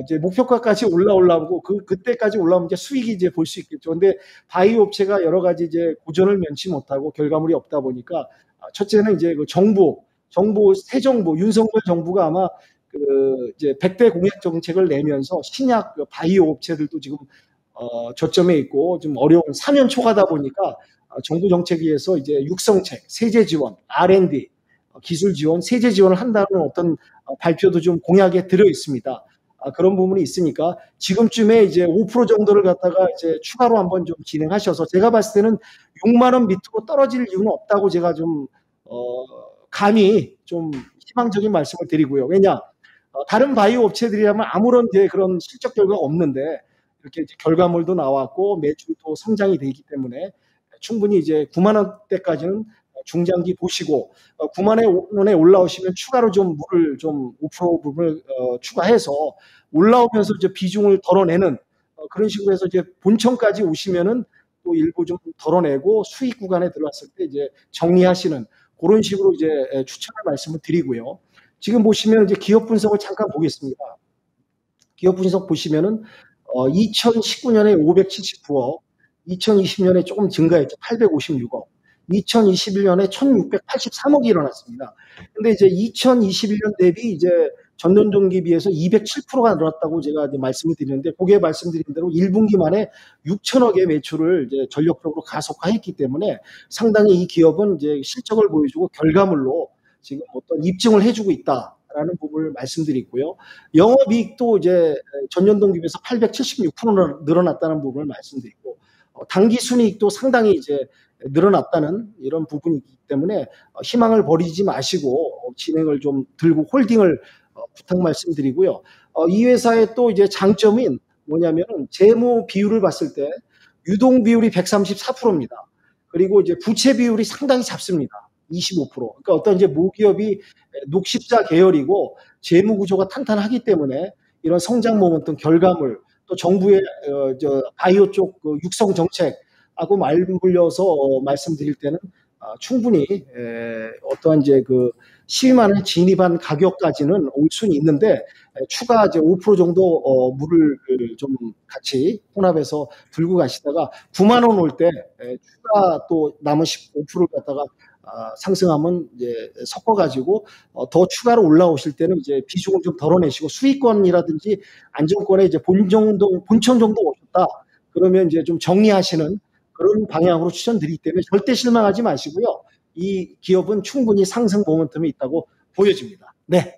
이제 목표가까지 올라오고 그때까지 올라오면 이제 수익이 이제 볼 수 있겠죠. 근데 바이오 업체가 여러 가지 이제 고전을 면치 못하고 결과물이 없다 보니까 첫째는 이제 그 새 정부 윤석열 정부가 아마 그 이제 100대 공약 정책을 내면서 신약 바이오 업체들도 지금 저점에 있고 좀 어려운 4년 초가다 보니까 정부 정책에 의해서 이제 육성책, 세제 지원, R&D, 기술 지원, 세제 지원을 한다는 어떤 발표도 좀 공약에 들어 있습니다. 그런 부분이 있으니까 지금쯤에 이제 5% 정도를 갖다가 이제 추가로 한번 좀 진행하셔서 제가 봤을 때는 6만 원 밑으로 떨어질 이유는 없다고 제가 좀 감히 좀 희망적인 말씀을 드리고요. 왜냐 다른 바이오 업체들이라면 아무런 이제 그런 실적 결과가 없는데 이렇게 이제 결과물도 나왔고 매출도 성장이 되기 때문에 충분히 이제 9만 원대까지는 중장기 보시고 9만 원에 올라오시면 추가로 좀 물을 좀 5% 부분을 추가해서 올라오면서 이제 비중을 덜어내는 그런 식으로 해서 이제 본청까지 오시면은 또 일부 좀 덜어내고 수익 구간에 들어왔을 때 이제 정리하시는 그런 식으로 이제 추천을 말씀을 드리고요. 지금 보시면 이제 기업 분석을 잠깐 보겠습니다. 기업 분석 보시면은 2019년에 579억, 2020년에 조금 증가했죠. 856억. 2021년에 1683억이 일어났습니다. 근데 이제 2021년 대비 이제 전년 동기 비해서 207%가 늘었다고 제가 이제 말씀을 드리는데, 그게 말씀드린 대로 1분기 만에 6천억의 매출을 이제 전력적으로 가속화했기 때문에 상당히 이 기업은 이제 실적을 보여주고 결과물로 지금 어떤 입증을 해주고 있다라는 부분을 말씀드리고요. 영업이익도 이제 전년 동기 비해서 876% 늘어났다는 부분을 말씀드리고, 당기 순이익도 상당히 이제 늘어났다는 이런 부분이기 때문에 희망을 버리지 마시고 진행을 좀 들고 홀딩을 부탁 말씀드리고요. 이 회사의 또 이제 장점인 뭐냐면은 재무 비율을 봤을 때 유동 비율이 134%입니다. 그리고 이제 부채 비율이 상당히 작습니다. 25%. 그러니까 어떤 이제 모기업이 녹십자 계열이고 재무 구조가 탄탄하기 때문에 이런 성장 모멘텀 결과물, 또 정부의 바이오 쪽 그 육성 정책하고 맞물려서 말씀드릴 때는 충분히 어떠한 이제 그 시위만에 진입한 가격까지는 올 수는 있는데, 추가 이제 5% 정도 물을 좀 같이 혼합해서 들고 가시다가 9만 원 올 때 추가 또 남은 15%를 갖다가 상승하면 이제 섞어가지고 더 추가로 올라오실 때는 이제 비중을 좀 덜어내시고, 수익권이라든지 안정권에 이제 본천 정도 오셨다 그러면 이제 좀 정리하시는 그런 방향으로 추천드리기 때문에 절대 실망하지 마시고요. 이 기업은 충분히 상승 모멘텀이 있다고 보여집니다. 네.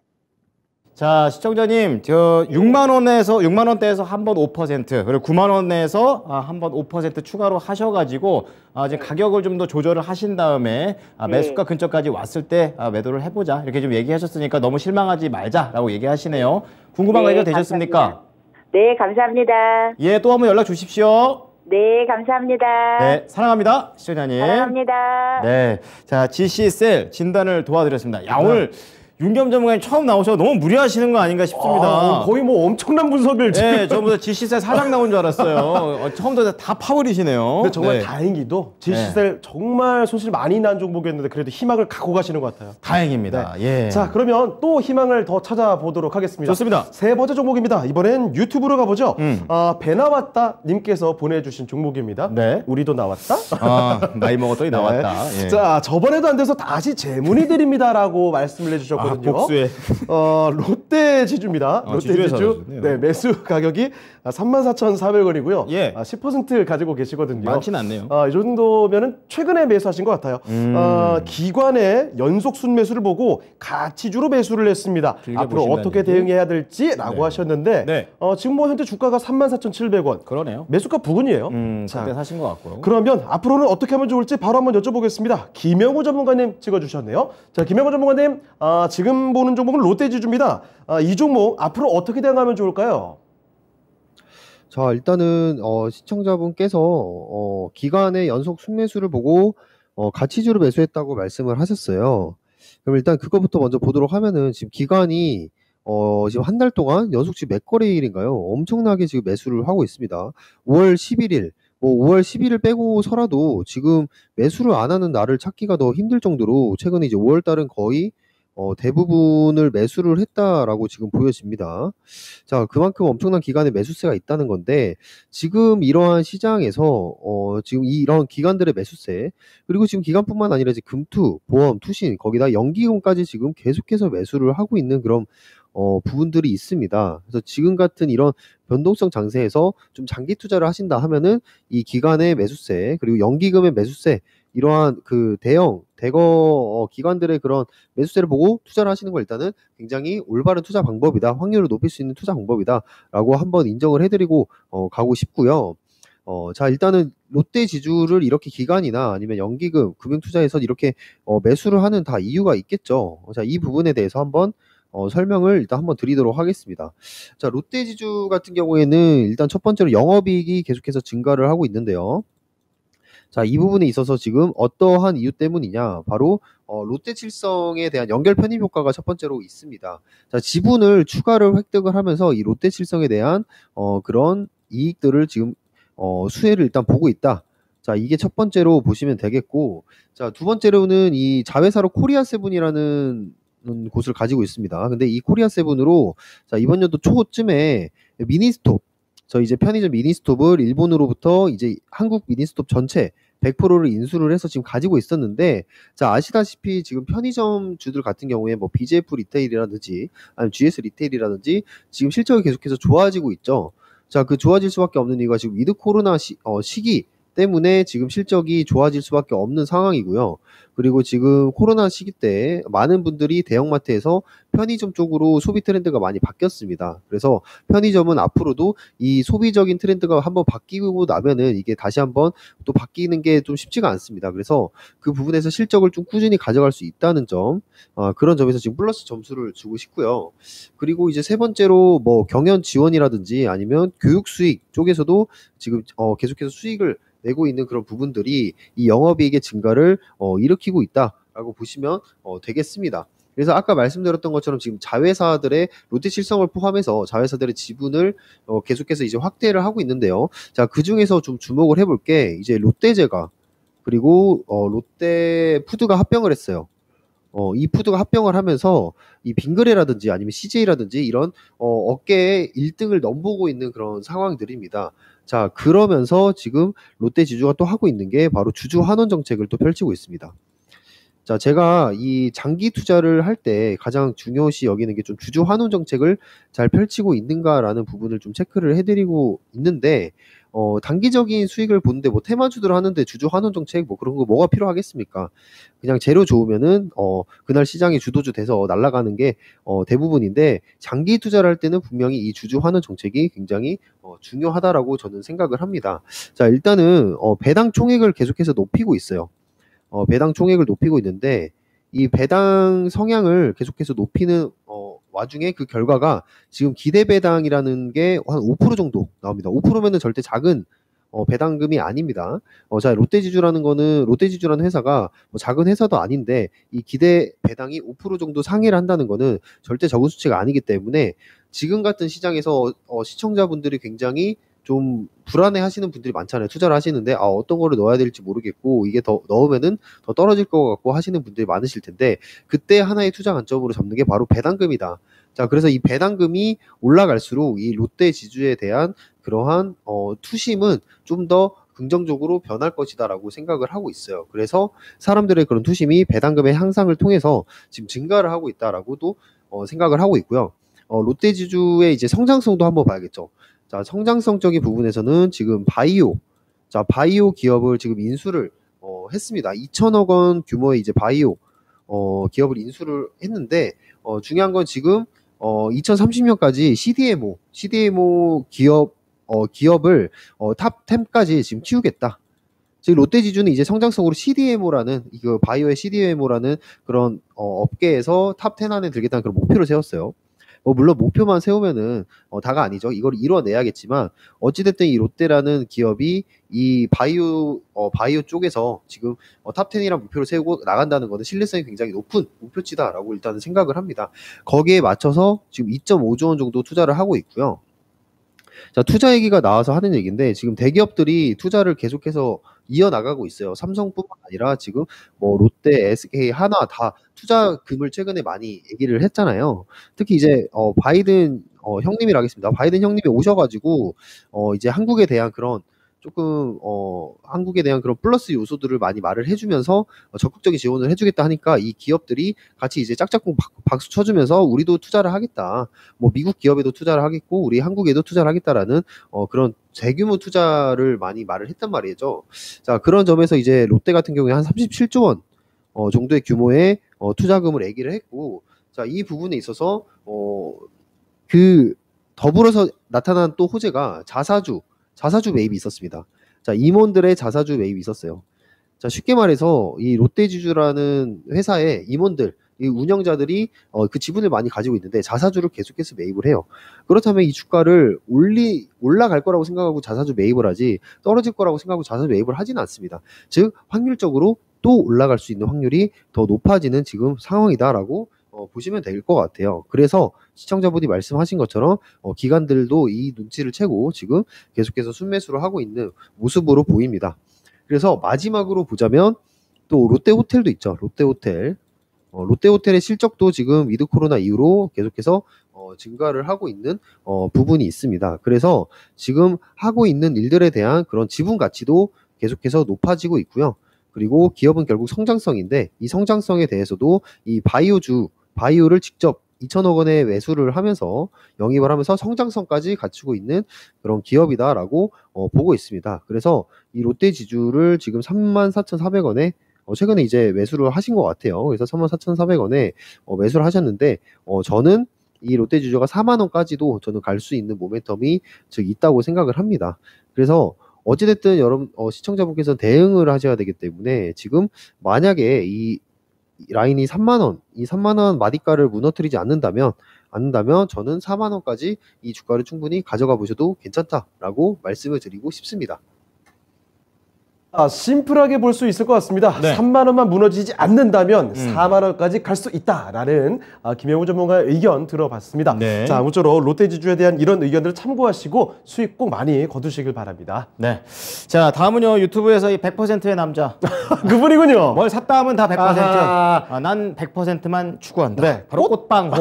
자, 시청자님, 저 6만 원대에서 한 번 5%, 그리고 9만 원에서 한 번 5% 추가로 하셔가지고 이제 가격을 좀 더 조절을 하신 다음에 매수가 근처까지 왔을 때 매도를 해보자 이렇게 좀 얘기하셨으니까 너무 실망하지 말자라고 얘기하시네요. 궁금한 거 해결되셨습니까? 감사합니다. 네, 감사합니다. 예, 또 한번 연락 주십시오. 네, 감사합니다. 네, 사랑합니다, 시청자님. 사랑합니다. 네, 자, GC셀 진단을 도와드렸습니다. 야, 오늘 윤겸 전문가님 처음 나오셔서 너무 무리하시는 거 아닌가 싶습니다. 거의 뭐 엄청난 분석을 지금. 네, 저보다 GC셀 사장 나온 줄 알았어요. 처음부터 다 파버리시네요. 근데 정말 네. 다행히도 GC셀 정말 손실 많이 난 종목이었는데 그래도 희망을 갖고 가시는 것 같아요. 다행입니다. 예. 자, 그러면 또 희망을 더 찾아보도록 하겠습니다. 좋습니다. 세 번째 종목입니다. 이번엔 유튜브로 가보죠. 배 나왔다 님께서 보내주신 종목입니다. 네. 우리도 나왔다. 나이 먹었더니 나왔다. 네. 예. 자, 저번에도 안 돼서 다시 재문이 드립니다라고 말씀을 해주셨거든요. 복수에. 롯데지주입니다. 지주에서 롯데지주. 나오셨네요. 네, 매수 가격이 34,400원이고요. 예. 10% 가지고 계시거든요. 많지는 않네요. 이 정도면은 최근에 매수하신 것 같아요. 기관의 연속 순매수를 보고 가치주로 매수를 했습니다. 앞으로 보신다는 어떻게 얘기? 대응해야 될지라고 네. 하셨는데 네. 지금 뭐 현재 주가가 34,700원. 그러네요. 매수가 부근이에요. 자, 그때 사신 것 같고요. 그러면 앞으로는 어떻게 하면 좋을지 바로 한번 여쭤보겠습니다. 김영우 전문가님 찍어주셨네요. 자, 김영우 전문가님, 지금 보는 종목은 롯데지주입니다. 이 종목 앞으로 어떻게 대응하면 좋을까요? 자, 일단은 시청자분께서 기간의 연속 순매수를 보고 가치주로 매수했다고 말씀을 하셨어요. 그럼 일단 그거부터 먼저 보도록 하면은 지금 기간이 지금 한 달 동안 연속 지금 몇 거래일인가요? 엄청나게 지금 매수를 하고 있습니다. 5월 11일, 뭐 5월 10일을 빼고서라도 지금 매수를 안 하는 날을 찾기가 더 힘들 정도로 최근에 이제 5월 달은 거의 대부분을 매수를 했다라고 지금 보여집니다. 자, 그만큼 엄청난 기간의 매수세가 있다는 건데, 지금 이러한 시장에서 지금 이런 기관들의 매수세, 그리고 지금 기관뿐만 아니라 이제 금투, 보험, 투신, 거기다 연기금까지 지금 계속해서 매수를 하고 있는 그런 부분들이 있습니다. 그래서 지금 같은 이런 변동성 장세에서 좀 장기 투자를 하신다 하면은 이 기관의 매수세, 그리고 연기금의 매수세, 이러한 그 대거 기관들의 그런 매수세를 보고 투자를 하시는 걸 일단은 굉장히 올바른 투자 방법이다, 확률을 높일 수 있는 투자 방법이다라고 한번 인정을 해드리고 가고 싶고요. 자, 일단은 롯데지주를 이렇게 기관이나 아니면 연기금, 금융투자에서 이렇게 매수를 하는 다 이유가 있겠죠. 자, 이 부분에 대해서 한번 설명을 일단 한번 드리도록 하겠습니다. 자, 롯데지주 같은 경우에는 일단 첫 번째로 영업이익이 계속해서 증가를 하고 있는데요. 자, 이 부분에 있어서 지금 어떠한 이유 때문이냐, 바로 롯데칠성에 대한 연결 편입 효과가 첫 번째로 있습니다. 자, 지분을 추가를 획득을 하면서 이 롯데칠성에 대한 그런 이익들을 지금 수혜를 일단 보고 있다. 자, 이게 첫 번째로 보시면 되겠고, 자, 두 번째로는 이 자회사로 코리아세븐이라는 곳을 가지고 있습니다. 근데 이 코리아세븐으로 자, 이번 연도 초쯤에 미니스톱, 저 이제 편의점 미니스톱을 일본으로부터 이제 한국 미니스톱 전체 100%를 인수를 해서 지금 가지고 있었는데, 자, 아시다시피 지금 편의점주들 같은 경우에 뭐 BJF 리테일이라든지 아니면 GS 리테일이라든지 지금 실적이 계속해서 좋아지고 있죠. 자, 그 좋아질 수밖에 없는 이유가 지금 위드 코로나 시기 때문에 지금 실적이 좋아질 수밖에 없는 상황이고요. 그리고 지금 코로나 시기 때 많은 분들이 대형마트에서 편의점 쪽으로 소비 트렌드가 많이 바뀌었습니다. 그래서 편의점은 앞으로도 이 소비적인 트렌드가 한번 바뀌고 나면은 이게 다시 한번 또 바뀌는 게 좀 쉽지가 않습니다. 그래서 그 부분에서 실적을 좀 꾸준히 가져갈 수 있다는 점, 그런 점에서 지금 플러스 점수를 주고 싶고요. 그리고 이제 세 번째로 뭐 경연 지원이라든지 아니면 교육 수익 쪽에서도 지금 계속해서 수익을 내고 있는 그런 부분들이 이 영업이익의 증가를 일으키고 있다라고 보시면 되겠습니다. 그래서 아까 말씀드렸던 것처럼 지금 자회사들의 롯데칠성을 포함해서 자회사들의 지분을 계속해서 이제 확대를 하고 있는데요. 자, 그 중에서 좀 주목을 해볼 게 이제 롯데제과 그리고 롯데푸드가 합병을 했어요. 이 푸드가 합병을 하면서 이 빙그레라든지 아니면 CJ라든지 이런 업계의 1등을 넘보고 있는 그런 상황들입니다. 자, 그러면서 지금 롯데 지주가 또 하고 있는 게 바로 주주 환원 정책을 또 펼치고 있습니다. 자, 제가 이 장기 투자를 할 때 가장 중요시 여기는 게 좀 주주 환원 정책을 잘 펼치고 있는가라는 부분을 좀 체크를 해드리고 있는데, 단기적인 수익을 보는데 뭐 테마주들 하는데 주주 환원 정책 뭐 그런 거 뭐가 필요하겠습니까? 그냥 재료 좋으면은 그날 시장이 주도주 돼서 날아가는 게 대부분인데, 장기 투자를 할 때는 분명히 이 주주 환원 정책이 굉장히 중요하다라고 저는 생각을 합니다. 자, 일단은 배당 총액을 계속해서 높이고 있어요. 배당 총액을 높이고 있는데, 이 배당 성향을 계속해서 높이는 와중에 그 결과가 지금 기대 배당이라는 게 한 5% 정도 나옵니다. 5%면은 절대 작은 배당금이 아닙니다. 자, 롯데지주라는 회사가 뭐 작은 회사도 아닌데 이 기대 배당이 5% 정도 상회를 한다는 거는 절대 적은 수치가 아니기 때문에 지금 같은 시장에서 시청자분들이 굉장히 좀 불안해 하시는 분들이 많잖아요. 투자를 하시는데 어떤 거를 넣어야 될지 모르겠고 이게 더 넣으면은 더 떨어질 것 같고 하시는 분들이 많으실 텐데, 그때 하나의 투자 관점으로 잡는 게 바로 배당금이다. 자, 그래서 이 배당금이 올라갈수록 이 롯데 지주에 대한 그러한 투심은 좀 더 긍정적으로 변할 것이다라고 생각을 하고 있어요. 그래서 사람들의 그런 투심이 배당금의 향상을 통해서 지금 증가를 하고 있다라고도 생각을 하고 있고요. 롯데 지주의 이제 성장성도 한번 봐야겠죠. 자, 성장성적인 부분에서는 지금 바이오 기업을 지금 인수를 했습니다. 2천억 원 규모의 이제 바이오 기업을 인수를 했는데, 중요한 건 지금 2030년까지 CDMO 기업을 탑 10까지 지금 키우겠다. 즉 롯데지주는 이제 성장성으로 CDMO라는 이거 바이오의 CDMO라는 그런 업계에서 탑 10 안에 들겠다는 그런 목표를 세웠어요. 물론 목표만 세우면은 다가 아니죠. 이걸 이뤄내야겠지만 어찌됐든 이 롯데라는 기업이 이 바이오 쪽에서 지금 탑 10이라는 목표를 세우고 나간다는 것은 신뢰성이 굉장히 높은 목표치다라고 일단은 생각을 합니다. 거기에 맞춰서 지금 2.5조 원 정도 투자를 하고 있고요. 자, 투자 얘기가 나와서 하는 얘기인데, 지금 대기업들이 투자를 계속해서 이어나가고 있어요. 삼성뿐만 아니라 지금 뭐 롯데, SK, 하나 다 투자금을 최근에 많이 얘기를 했잖아요. 특히 이제 바이든 형님이라 하겠습니다. 바이든 형님이 오셔가지고 이제 한국에 대한 그런 플러스 요소들을 많이 말을 해주면서 적극적인 지원을 해주겠다 하니까 이 기업들이 같이 이제 짝짝꿍 박수 쳐주면서 우리도 투자를 하겠다. 뭐 미국 기업에도 투자를 하겠고 우리 한국에도 투자를 하겠다라는 그런 대규모 투자를 많이 말을 했단 말이죠. 자, 그런 점에서 이제 롯데 같은 경우에 한 37조 원 정도의 규모의 투자금을 얘기를 했고, 자, 이 부분에 있어서 그 더불어서 나타난 또 호재가 자사주 매입이 있었습니다. 자, 임원들의 자사주 매입이 있었어요. 자, 쉽게 말해서 이 롯데지주라는 회사의 임원들, 이 운영자들이 그 지분을 많이 가지고 있는데 자사주를 계속해서 매입을 해요. 그렇다면 이 주가를 올라갈 거라고 생각하고 자사주 매입을 하지 떨어질 거라고 생각하고 자사주 매입을 하지는 않습니다. 즉 확률적으로 또 올라갈 수 있는 확률이 더 높아지는 지금 상황이다라고 보시면 될 것 같아요. 그래서 시청자분이 말씀하신 것처럼 기관들도 이 눈치를 채고 지금 계속해서 순매수를 하고 있는 모습으로 보입니다. 그래서 마지막으로 보자면 또 롯데호텔도 있죠. 롯데호텔의 실적도 지금 위드 코로나 이후로 계속해서 증가를 하고 있는 부분이 있습니다. 그래서 지금 하고 있는 일들에 대한 그런 지분 가치도 계속해서 높아지고 있고요. 그리고 기업은 결국 성장성인데 이 성장성에 대해서도 이 바이오를 직접 2천억 원의 매수를 하면서 영입을 하면서 성장성까지 갖추고 있는 그런 기업이다라고 보고 있습니다. 그래서 이 롯데지주를 지금 34,400원에 최근에 이제 매수를 하신 것 같아요. 그래서 34,400원에 매수를 하셨는데 저는 이 롯데지주가 4만 원까지도 저는 갈 수 있는 모멘텀이 즉 있다고 생각을 합니다. 그래서 어찌됐든 여러분 시청자분께서는 대응을 하셔야 되기 때문에 지금 만약에 이 라인이 3만 원, 이 3만 원 마디가를 무너뜨리지 않는다면 저는 4만 원까지 이 주가를 충분히 가져가 보셔도 괜찮다라고 말씀을 드리고 싶습니다. 심플하게 볼 수 있을 것 같습니다. 네. 3만 원만 무너지지 않는다면 4만 원까지 갈 수 있다라는 김영우 전문가의 의견 들어봤습니다. 네. 자, 아무쪼록 롯데지주에 대한 이런 의견들을 참고하시고 수익 꼭 많이 거두시길 바랍니다. 네. 자, 다음은요. 유튜브에서 이 100%의 남자. 그분이군요. 뭘 샀다 하면 다 100%. 아하. 난 100%만 추구한다. 네. 바로 꽃빵호.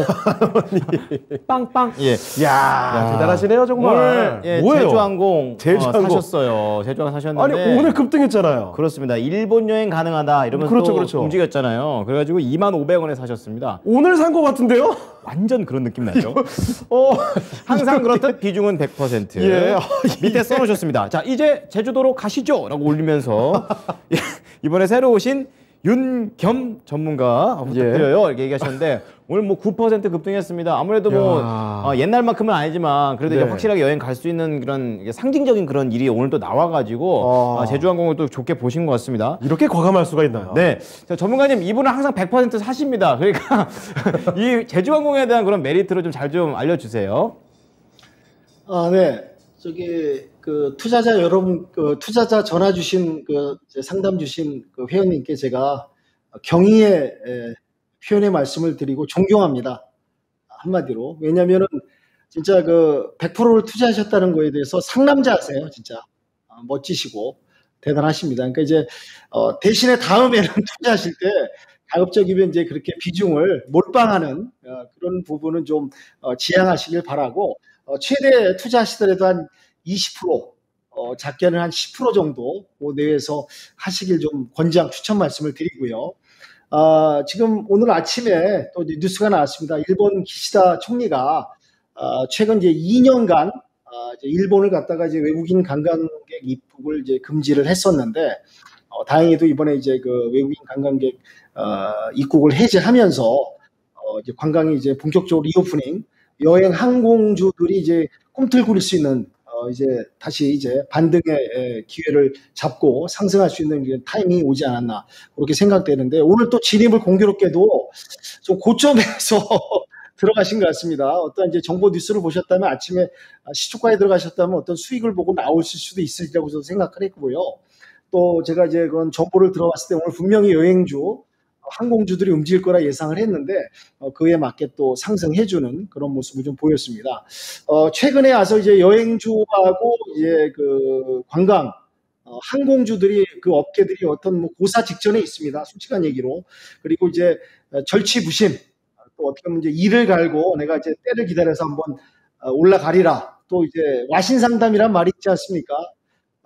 빵빵. 예. 이야, 대단하시네요, 정말. 오늘 예, 뭐예요? 제주항공 제주항공. 사셨어요. 제주항공 사셨는데. 아니, 오늘 급등했잖아요. 그렇습니다. 일본 여행 가능하다 이러면서 그렇죠, 또 그렇죠. 움직였잖아요. 그래가지고 25,500원에 사셨습니다. 오늘 산 것 같은데요? 완전 그런 느낌 나죠? 어, 항상 그렇듯 비중은 100%. 예. 밑에 써놓으셨습니다. 자, 이제 제주도로 가시죠! 라고 올리면서 이번에 새로 오신 윤겸 전문가 부탁드려요. 이렇게 얘기하셨는데 오늘 뭐 9% 급등했습니다. 아무래도 뭐 옛날만큼은 아니지만 그래도 이제 네. 확실하게 여행 갈 수 있는 그런 이게 상징적인 그런 일이 오늘 또 나와가지고 제주항공을 또 좋게 보신 것 같습니다. 이렇게 과감할 수가 있나요? 네. 자, 전문가님 이분은 항상 100% 사십니다. 그러니까 이 제주항공에 대한 그런 메리트를 좀 잘 좀 알려주세요. 네. 그 투자자 여러분, 그 투자자 전화 주신 그 상담 주신 그 회원님께 제가 경의의 표현의 말씀을 드리고 존경합니다. 한마디로. 왜냐면은 진짜 그 100%를 투자하셨다는 거에 대해서 상남자세요, 진짜. 멋지시고 대단하십니다. 그러니까 이제 대신에 다음에는 투자하실 때 가급적이면 이제 그렇게 비중을 몰빵하는 그런 부분은 좀 지양하시길 바라고 최대 투자하시더라도 한 20%, 작게는 한 10% 정도 그 내외에서 하시길 좀 권장 추천 말씀을 드리고요. 지금 오늘 아침에 또 뉴스가 나왔습니다. 일본 기시다 총리가 최근 이제 2년간 이제 일본을 갔다가 이제 외국인 관광객 입국을 이제 금지를 했었는데 다행히도 이번에 이제 그 외국인 관광객 입국을 해제하면서 이제 관광이 이제 본격적으로 리오프닝, 여행 항공주들이 이제 꿈틀거릴 수 있는 이제 다시 이제 반등의 기회를 잡고 상승할 수 있는 타이밍이 오지 않았나 그렇게 생각되는데 오늘 또 진입을 공교롭게도 좀 고점에서 들어가신 것 같습니다. 어떤 이제 정보 뉴스를 보셨다면 아침에 시초가에 들어가셨다면 어떤 수익을 보고 나오실 수도 있으리라고 저도 생각을 했고요. 또 제가 이제 그런 정보를 들어봤을 때 오늘 분명히 여행주 항공주들이 움직일 거라 예상을 했는데 그에 맞게 또 상승해주는 그런 모습을 좀 보였습니다. 최근에 와서 이제 여행주하고 이제 그 관광 항공주들이 그 업계들이 어떤 뭐 고사 직전에 있습니다. 솔직한 얘기로. 그리고 이제 절치부심 또 어떻게 보면 이제 이를 갈고 내가 이제 때를 기다려서 한번 올라가리라. 또 이제 와신상담이란 말이 있지 않습니까?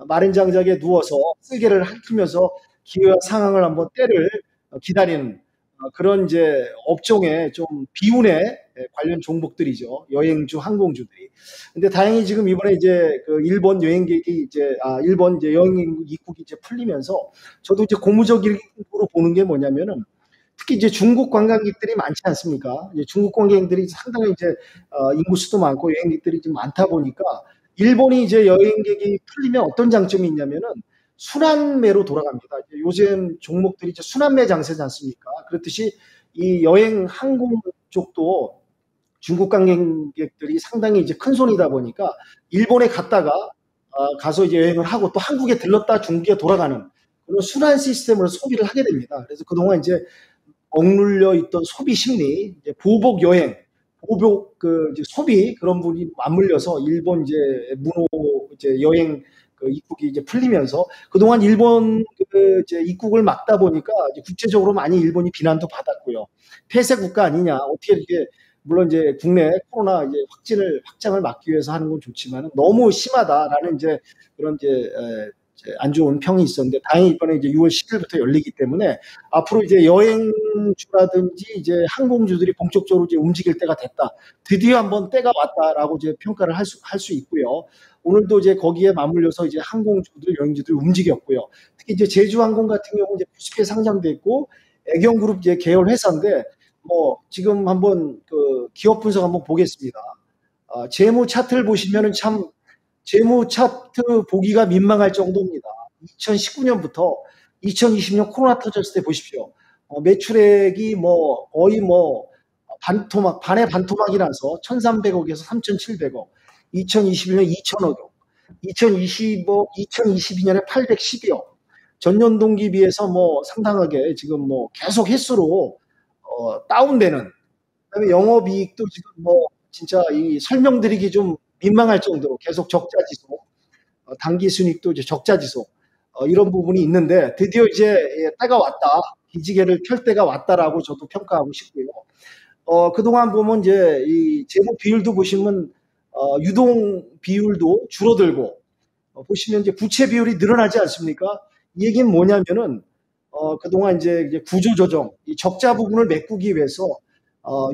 마른 장작에 누워서 쓸개를 핥으면서 기회와 상황을 한번 때를 기다리는 그런 이제 업종의 좀 비운의 관련 종목들이죠. 여행주, 항공주들이. 근데 다행히 지금 이번에 이제 그 일본 여행객이 이제 일본 이제 여행 입국이 이제 풀리면서 저도 이제 고무적으로 보는 게 뭐냐면은 특히 이제 중국 관광객들이 많지 않습니까? 이제 중국 관광객들이 상당히 이제 인구 수도 많고 여행객들이 좀 많다 보니까 일본이 이제 여행객이 풀리면 어떤 장점이 있냐면은 순환매로 돌아갑니다. 요즘 종목들이 이제 순환매 장세지 않습니까? 그렇듯이 이 여행 항공 쪽도 중국 관광객들이 상당히 이제 큰 손이다 보니까 일본에 갔다가 가서 이제 여행을 하고 또 한국에 들렀다 중국에 돌아가는 그런 순환 시스템으로 소비를 하게 됩니다. 그래서 그동안 이제 억눌려 있던 소비 심리, 이제 보복 여행, 보복 그 이제 소비 그런 분이 맞물려서 일본 이제 문호 이제 여행 그 입국이 이제 풀리면서 그동안 일본 그 이제 입국을 막다 보니까 이제 국제적으로 많이 일본이 비난도 받았고요. 폐쇄 국가 아니냐. 어떻게 이렇게 물론 이제 국내 코로나 이제 확장을 막기 위해서 하는 건 좋지만 너무 심하다라는 이제 그런 이제 안 좋은 평이 있었는데 다행히 이번에 이제 6월 10일부터 열리기 때문에 앞으로 이제 여행주라든지 이제 항공주들이 본격적으로 이제 움직일 때가 됐다. 드디어 한번 때가 왔다라고 이제 평가를 할 수 있고요. 오늘도 이제 거기에 맞물려서 이제 항공주들, 여행주들이 움직였고요. 특히 이제 제주항공 같은 경우 이제 코스피에 상장돼 있고 애경그룹 이제 계열 회사인데 뭐 지금 한번 그 기업 분석 한번 보겠습니다. 재무 차트를 보시면은 참 재무 차트 보기가 민망할 정도입니다. 2019년부터 2020년 코로나 터졌을 때 보십시오. 매출액이 뭐 거의 뭐 반의 반토막이 나서 1,300억에서 3,700억, 2021년 2,000억, 2022년에 812억. 전년 동기 비해서 뭐 상당하게 지금 뭐 계속 횟수로 다운되는. 그다음에 영업이익도 지금 뭐 진짜 이 설명드리기 좀 민망할 정도로 계속 적자 지속, 당기 순이익도 이제 적자 지속 이런 부분이 있는데 드디어 이제 때가 왔다, 기지개를 켤 때가 왔다라고 저도 평가하고 싶고요. 그동안 보면 이제 이 재무 비율도 보시면 유동 비율도 줄어들고 보시면 이제 부채 비율이 늘어나지 않습니까? 이 얘기는 뭐냐면은 그동안 이제 구조 조정, 이 적자 부분을 메꾸기 위해서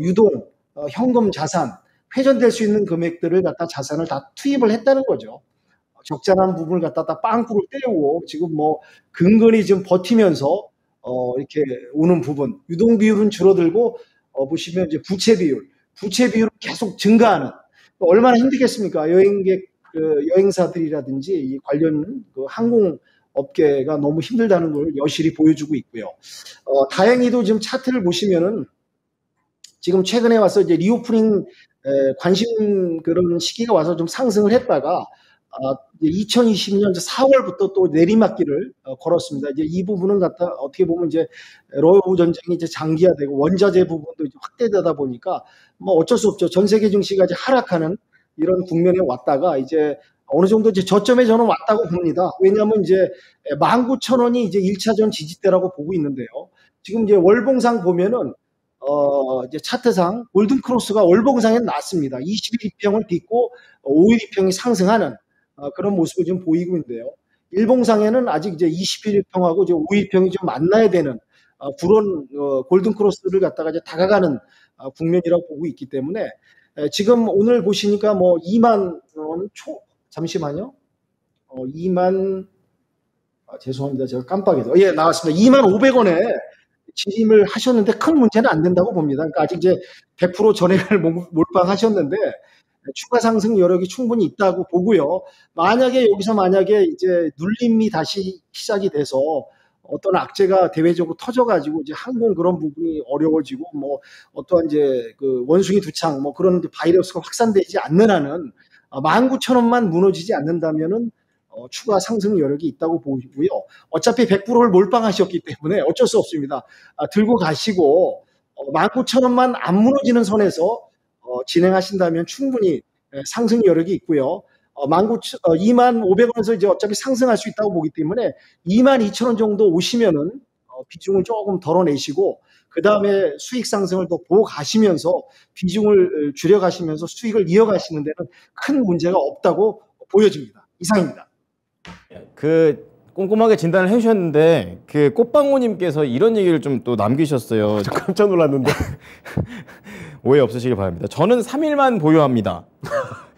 유동 현금 자산 회전될 수 있는 금액들을 갖다 자산을 다 투입을 했다는 거죠. 적자라는 부분을 갖다 다 빵꾸를 때리고 지금 뭐 근근히 지금 버티면서 이렇게 오는 부분, 유동 비율은 줄어들고 보시면 이제 부채 비율은 계속 증가하는. 얼마나 힘들겠습니까? 여행사들이라든지 이 관련 그 항공 업계가 너무 힘들다는 걸 여실히 보여주고 있고요. 다행히도 지금 차트를 보시면은 지금 최근에 와서 이제 리오프닝 관심 그런 시기가 와서 좀 상승을 했다가 2020년 4월부터 또 내리막길을 걸었습니다. 이제 이 부분은 갖다 어떻게 보면 이제 러우 전쟁이 이제 장기화되고 원자재 부분도 이제 확대되다 보니까 뭐 어쩔 수 없죠. 전 세계 증시가 이제 하락하는 이런 국면에 왔다가 이제 어느 정도 이제 저점에 저는 왔다고 봅니다. 왜냐하면 이제 19,000원이 이제 1차전 지지대라고 보고 있는데요. 지금 이제 월봉상 보면은 이제 차트상 골든크로스가 월봉상에 나왔습니다. 21일평을 딛고 5일이평이 상승하는 그런 모습을 좀 보이고 있는데요. 일봉상에는 아직 이제 21일평하고 이제 5일평이 좀 만나야 되는 그런 골든크로스를 갖다가 이제 다가가는 국면이라고 보고 있기 때문에 지금 오늘 보시니까 뭐 2만 원 잠시만요. 2만 죄송합니다. 제가 깜빡해서 예 나왔습니다. 2만 500원에 진입을 하셨는데 큰 문제는 안 된다고 봅니다. 그러니까 아직 이제 100% 전액을 몰빵하셨는데 추가 상승 여력이 충분히 있다고 보고요. 만약에 이제 눌림이 다시 시작이 돼서 어떤 악재가 대외적으로 터져가지고 이제 항공 그런 부분이 어려워지고 뭐 어떠한 이제 그 원숭이 두창 뭐 그런 바이러스가 확산되지 않는 한은 19,000원만 무너지지 않는다면은 추가 상승 여력이 있다고 보이고요. 어차피 100%를 몰빵하셨기 때문에 어쩔 수 없습니다. 들고 가시고 19,000원만 안 무너지는 선에서 진행하신다면 충분히 상승 여력이 있고요. 25,500원에서 이제 어차피 상승할 수 있다고 보기 때문에 22,000원 정도 오시면은 비중을 조금 덜어내시고 그 다음에 수익 상승을 더 보고 가시면서 비중을 줄여가시면서 수익을 이어가시는 데는 큰 문제가 없다고 보여집니다. 이상입니다. 그 꼼꼼하게 진단을 해주셨는데 그 꽃방울님께서 이런 얘기를 좀 또 남기셨어요. 깜짝 놀랐는데 오해 없으시길 바랍니다. 저는 3일만 보유합니다.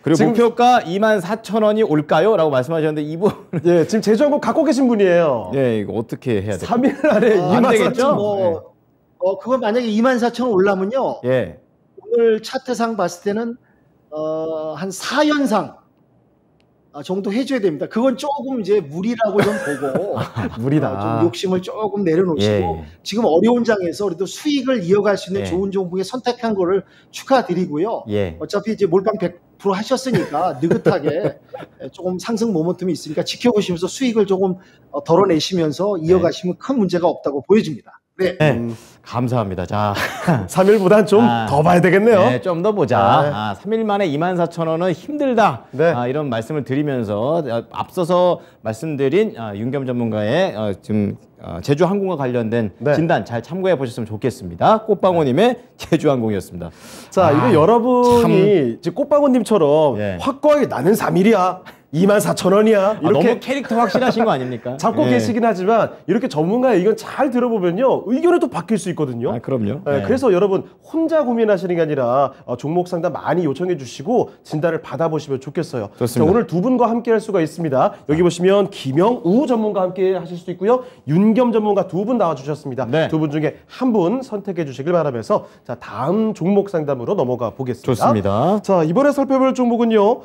그리고 지금 목표가 24,000원이 올까요? 라고 말씀하셨는데 이분 예, 지금 제주항공 갖고 계신 분이에요. 예, 이거 어떻게 해야 돼요? 3일 안에 안 되겠죠? 그거 만약에 24,000원 올라면요. 예. 오늘 차트상 봤을 때는 한 4연상 정도 해줘야 됩니다. 그건 조금 이제 무리라고 좀 보고 무리다. 좀 욕심을 조금 내려놓으시고 예. 지금 어려운 장에서 그래도 수익을 이어갈 수 있는 예. 좋은 종목에 선택한 거를 축하드리고요. 예. 어차피 이제 몰빵 100% 하셨으니까 느긋하게 조금 상승 모멘텀이 있으니까 지켜보시면서 수익을 조금 덜어내시면서 이어가시면 큰 문제가 없다고 보여집니다. 네. 감사합니다. 자, 3일보단 좀 더 봐야 되겠네요. 네, 좀 더 보자. 3일 만에 24,000원은 힘들다. 네. 이런 말씀을 드리면서 앞서서 말씀드린 윤겸 전문가의 지금 제주항공과 관련된 네. 진단 잘 참고해 보셨으면 좋겠습니다. 꽃방울님의 제주항공이었습니다. 자, 이거 여러분이 이제 꽃방울님처럼 예. 확고하게 나는 3일이야. 24,000원이야. 이렇게 너무 캐릭터 확실하신 거 아닙니까? 잡고 예. 계시긴 하지만 이렇게 전문가의 의견 잘 들어보면요. 의견은 또 바뀔 수 있거든요. 아, 그럼요. 네, 네. 그래서 여러분 혼자 고민하시는 게 아니라 종목 상담 많이 요청해 주시고 진단을 받아보시면 좋겠어요. 좋습니다. 자, 오늘 두 분과 함께 할 수가 있습니다. 여기 보시면 김영우 전문가 함께 하실 수도 있고요. 윤겸 전문가 두 분 나와주셨습니다. 네. 두 분 중에 한 분 선택해 주시길 바라면서 자, 다음 종목 상담으로 넘어가 보겠습니다. 좋습니다. 자, 이번에 살펴볼 종목은요.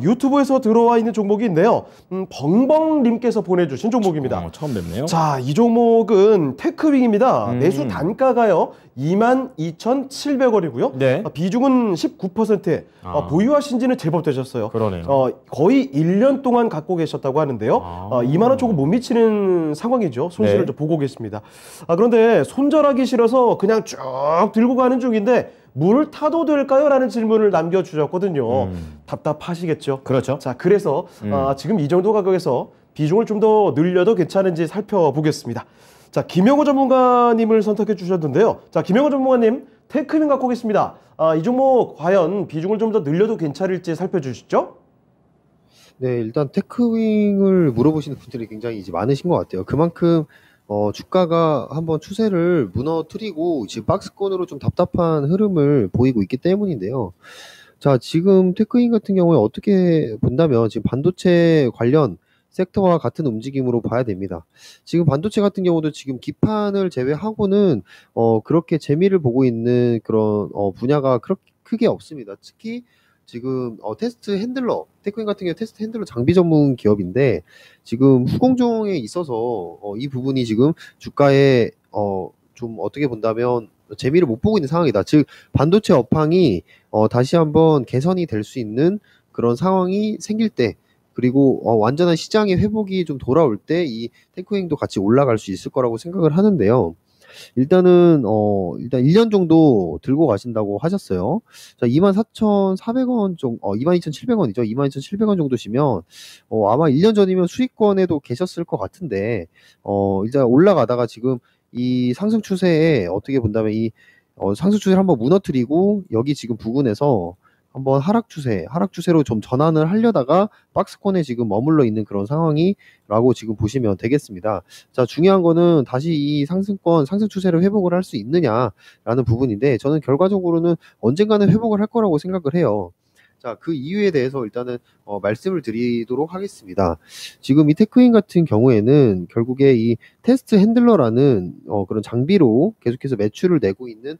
유튜브에서 들어와 있는 종목이 있네요. 벙벙님께서 보내주신 종목입니다. 처음 뵙네요. 자, 이 종목은 테크윙입니다. 음. 매수 단가가요. 22,700원이고요. 네. 비중은 19%. 아. 보유하신 지는 제법 되셨어요. 그러네요. 거의 1년 동안 갖고 계셨다고 하는데요. 아. 2만 원 조금 못 미치는 상황이죠. 손실을 네. 좀 보고 계십니다. 그런데 손절하기 싫어서 그냥 쭉 들고 가는 중인데 물 타도 될까요? 라는 질문을 남겨주셨거든요. 답답하시겠죠? 그렇죠. 자, 그래서 지금 이 정도 가격에서 비중을 좀 더 늘려도 괜찮은지 살펴보겠습니다. 자, 김영호 전문가님을 선택해 주셨는데요. 자, 김영호 전문가님, 테크윙 갖고 계십니다. 이 종목 과연 비중을 좀 더 늘려도 괜찮을지 살펴주시죠. 네, 일단 테크윙을 물어보시는 분들이 굉장히 이제 많으신 것 같아요. 그만큼 주가가 한번 추세를 무너뜨리고 지금 박스권으로 좀 답답한 흐름을 보이고 있기 때문인데요. 자, 지금 테크윙 같은 경우에 어떻게 본다면 지금 반도체 관련 섹터와 같은 움직임으로 봐야 됩니다. 지금 반도체 같은 경우도 지금 기판을 제외하고는 그렇게 재미를 보고 있는 그런 분야가 그렇게 크게 없습니다. 특히 지금 테스트 핸들러, 테크윙 같은 경우 테스트 핸들러 장비 전문 기업인데 지금 후공정에 있어서 이 부분이 지금 주가에 좀 어떻게 본다면 재미를 못 보고 있는 상황이다. 즉 반도체 업황이 다시 한번 개선이 될 수 있는 그런 상황이 생길 때, 그리고 완전한 시장의 회복이 좀 돌아올 때 이 테크윙도 같이 올라갈 수 있을 거라고 생각을 하는데요. 일단은 일단 1년 정도 들고 가신다고 하셨어요. 자, 24,400원 정도, 22,700원이죠. 22,700원 정도시면 아마 1년 전이면 수익권에도 계셨을 것 같은데 일단 올라가다가 지금 이 상승 추세에 어떻게 본다면 이 상승 추세를 한번 무너뜨리고 여기 지금 부근에서 한번 하락 추세로 좀 전환을 하려다가 박스권에 지금 머물러 있는 그런 상황이라고 지금 보시면 되겠습니다. 자, 중요한 거는 다시 이 상승 추세를 회복을 할 수 있느냐라는 부분인데 저는 결과적으로는 언젠가는 회복을 할 거라고 생각을 해요. 자, 그 이유에 대해서 일단은 말씀을 드리도록 하겠습니다. 지금 이 테크윙 같은 경우에는 결국에 이 테스트 핸들러라는 그런 장비로 계속해서 매출을 내고 있는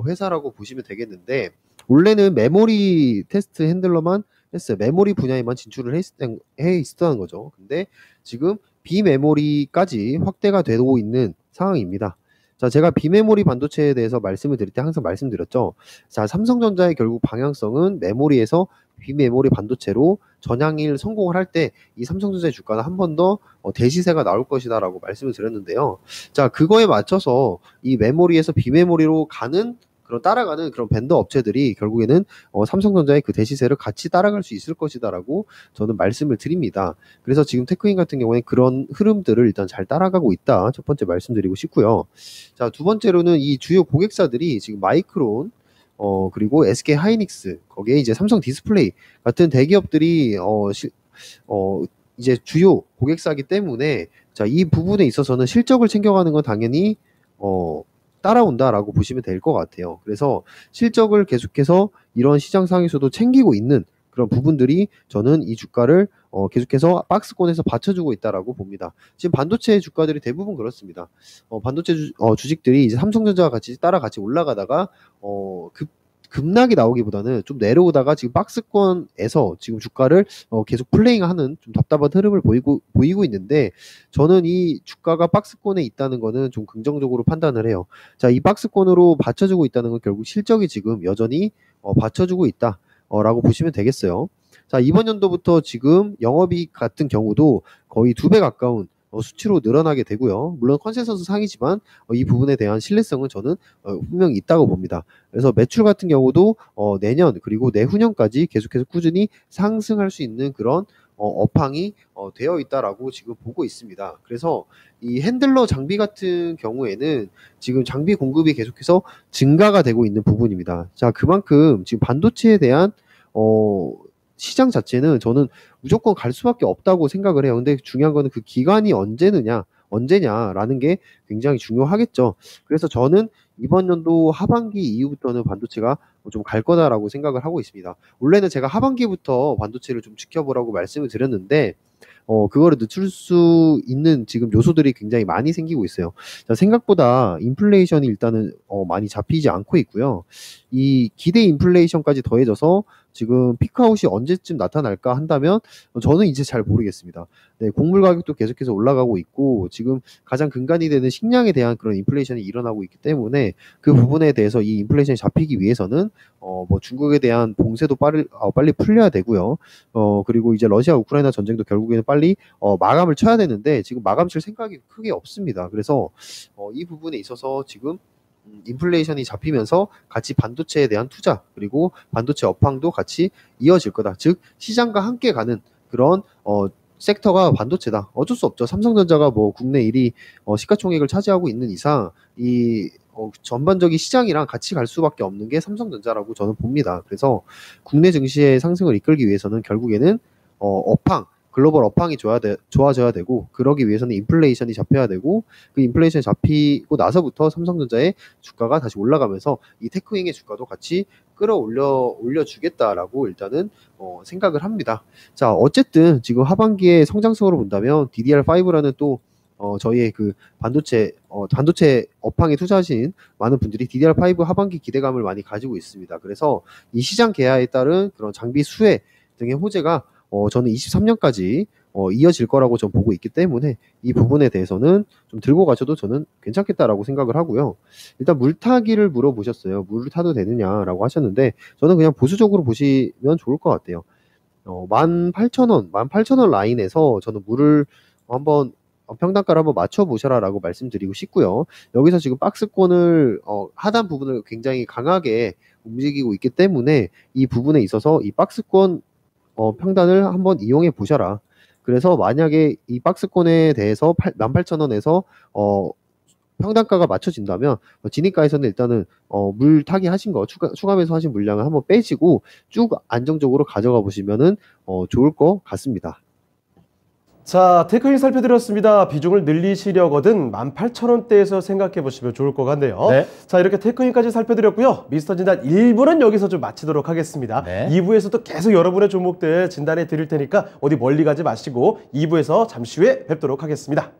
회사라고 보시면 되겠는데, 원래는 메모리 테스트 핸들러만 했어요. 메모리 분야에만 진출을 해 있었다는 거죠. 근데 지금 비메모리까지 확대가 되고 있는 상황입니다. 자, 제가 비메모리 반도체에 대해서 말씀을 드릴 때 항상 말씀드렸죠. 자, 삼성전자의 결국 방향성은 메모리에서 비메모리 반도체로 전향을 성공을 할 때 이 삼성전자의 주가는 한 번 더 대시세가 나올 것이다라고 말씀을 드렸는데요. 자, 그거에 맞춰서 이 메모리에서 비메모리로 따라가는 그런 벤더 업체들이 결국에는 삼성전자의 그 대시세를 같이 따라갈 수 있을 것이다라고 저는 말씀을 드립니다. 그래서 지금 테크윙 같은 경우에 그런 흐름들을 일단 잘 따라가고 있다. 첫 번째 말씀드리고 싶고요. 자, 두 번째로는 이 주요 고객사들이 지금 마이크론, 그리고 SK 하이닉스, 거기에 이제 삼성 디스플레이 같은 대기업들이 이제 주요 고객사이기 때문에 자, 이 부분에 있어서는 실적을 챙겨가는 건 당연히 따라온다라고 보시면 될 것 같아요. 그래서 실적을 계속해서 이런 시장 상에서도 챙기고 있는 그런 부분들이 저는 이 주가를 계속해서 박스권에서 받쳐주고 있다라고 봅니다. 지금 반도체 주가들이 대부분 그렇습니다. 반도체 주식들이 이제 삼성전자와 같이 올라가다가 급락이 나오기보다는 좀 내려오다가 지금 박스권에서 지금 주가를 계속 플레잉하는 좀 답답한 흐름을 보이고 있는데, 저는 이 주가가 박스권에 있다는 거는 좀 긍정적으로 판단을 해요. 자, 이 박스권으로 받쳐주고 있다는 건 결국 실적이 지금 여전히 받쳐주고 있다 라고 보시면 되겠어요. 자, 이번 연도부터 지금 영업이익 같은 경우도 거의 2배 가까운 수치로 늘어나게 되고요. 물론 컨센서스 상이지만 이 부분에 대한 신뢰성은 저는 분명히 있다고 봅니다. 그래서 매출 같은 경우도 내년 그리고 내후년까지 계속해서 꾸준히 상승할 수 있는 그런 업황이 되어 있다라고 지금 보고 있습니다. 그래서 이 핸들러 장비 같은 경우에는 지금 장비 공급이 계속해서 증가가 되고 있는 부분입니다. 자, 그만큼 지금 반도체에 대한 시장 자체는 저는 무조건 갈 수밖에 없다고 생각을 해요. 근데 중요한 거는 그 기간이 언제냐라는 게 굉장히 중요하겠죠. 그래서 저는 이번 연도 하반기 이후부터는 반도체가 좀 갈 거다라고 생각을 하고 있습니다. 원래는 제가 하반기부터 반도체를 좀 지켜보라고 말씀을 드렸는데 그거를 늦출 수 있는 지금 요소들이 굉장히 많이 생기고 있어요. 자, 생각보다 인플레이션이 일단은 많이 잡히지 않고 있고요. 이 기대 인플레이션까지 더해져서 지금 피크아웃이 언제쯤 나타날까 한다면 저는 이제 잘 모르겠습니다. 네, 곡물 가격도 계속해서 올라가고 있고 지금 가장 근간이 되는 식량에 대한 그런 인플레이션이 일어나고 있기 때문에 그 부분에 대해서 이 인플레이션이 잡히기 위해서는 뭐 중국에 대한 봉쇄도 빨리 풀려야 되고요. 그리고 이제 러시아 우크라이나 전쟁도 결국에는 빨리 마감을 쳐야 되는데 지금 마감 칠 생각이 크게 없습니다. 그래서 이 부분에 있어서 지금 인플레이션이 잡히면서 같이 반도체에 대한 투자 그리고 반도체 업황도 같이 이어질 거다. 즉 시장과 함께 가는 그런 섹터가 반도체다. 어쩔 수 없죠. 삼성전자가 뭐 국내 1위 시가총액을 차지하고 있는 이상 이 전반적인 시장이랑 같이 갈 수밖에 없는 게 삼성전자라고 저는 봅니다. 그래서 국내 증시의 상승을 이끌기 위해서는 결국에는 글로벌 업황이 좋아져야 되고 그러기 위해서는 인플레이션이 잡혀야 되고 그 인플레이션이 잡히고 나서부터 삼성전자의 주가가 다시 올라가면서 이 테크윙의 주가도 같이 올려주겠다라고 일단은 생각을 합니다. 자, 어쨌든 지금 하반기의 성장성으로 본다면 DDR5라는 또 저희의 그 반도체 업황에 투자하신 많은 분들이 DDR5 하반기 기대감을 많이 가지고 있습니다. 그래서 이 시장 개화에 따른 그런 장비 수혜 등의 호재가 저는 23년까지 이어질 거라고 전 보고 있기 때문에 이 부분에 대해서는 좀 들고 가셔도 저는 괜찮겠다라고 생각을 하고요. 일단 물타기를 물어보셨어요. 물을 타도 되느냐라고 하셨는데 저는 그냥 보수적으로 보시면 좋을 것 같아요. 18,000원 라인에서 저는 물을 한번 평단가를 한번 맞춰보셔라라고 말씀드리고 싶고요. 여기서 지금 박스권을 하단 부분을 굉장히 강하게 움직이고 있기 때문에 이 부분에 있어서 이 박스권 평단을 한번 이용해 보셔라. 그래서 만약에 이 박스권에 대해서 18,000원에서 평단가가 맞춰진다면 진입가에서는 일단은 물타기 하신 거 추가 매수하신 물량을 한번 빼시고 쭉 안정적으로 가져가 보시면은 좋을 것 같습니다. 자, 테크닉 살펴드렸습니다. 비중을 늘리시려거든 18,000원대에서 생각해 보시면 좋을 것 같네요. 네. 자, 이렇게 테크닉까지 살펴드렸고요. 미스터 진단 1부는 여기서 좀 마치도록 하겠습니다. 네. 2부에서도 계속 여러분의 종목들 진단해 드릴 테니까 어디 멀리 가지 마시고 2부에서 잠시 후에 뵙도록 하겠습니다.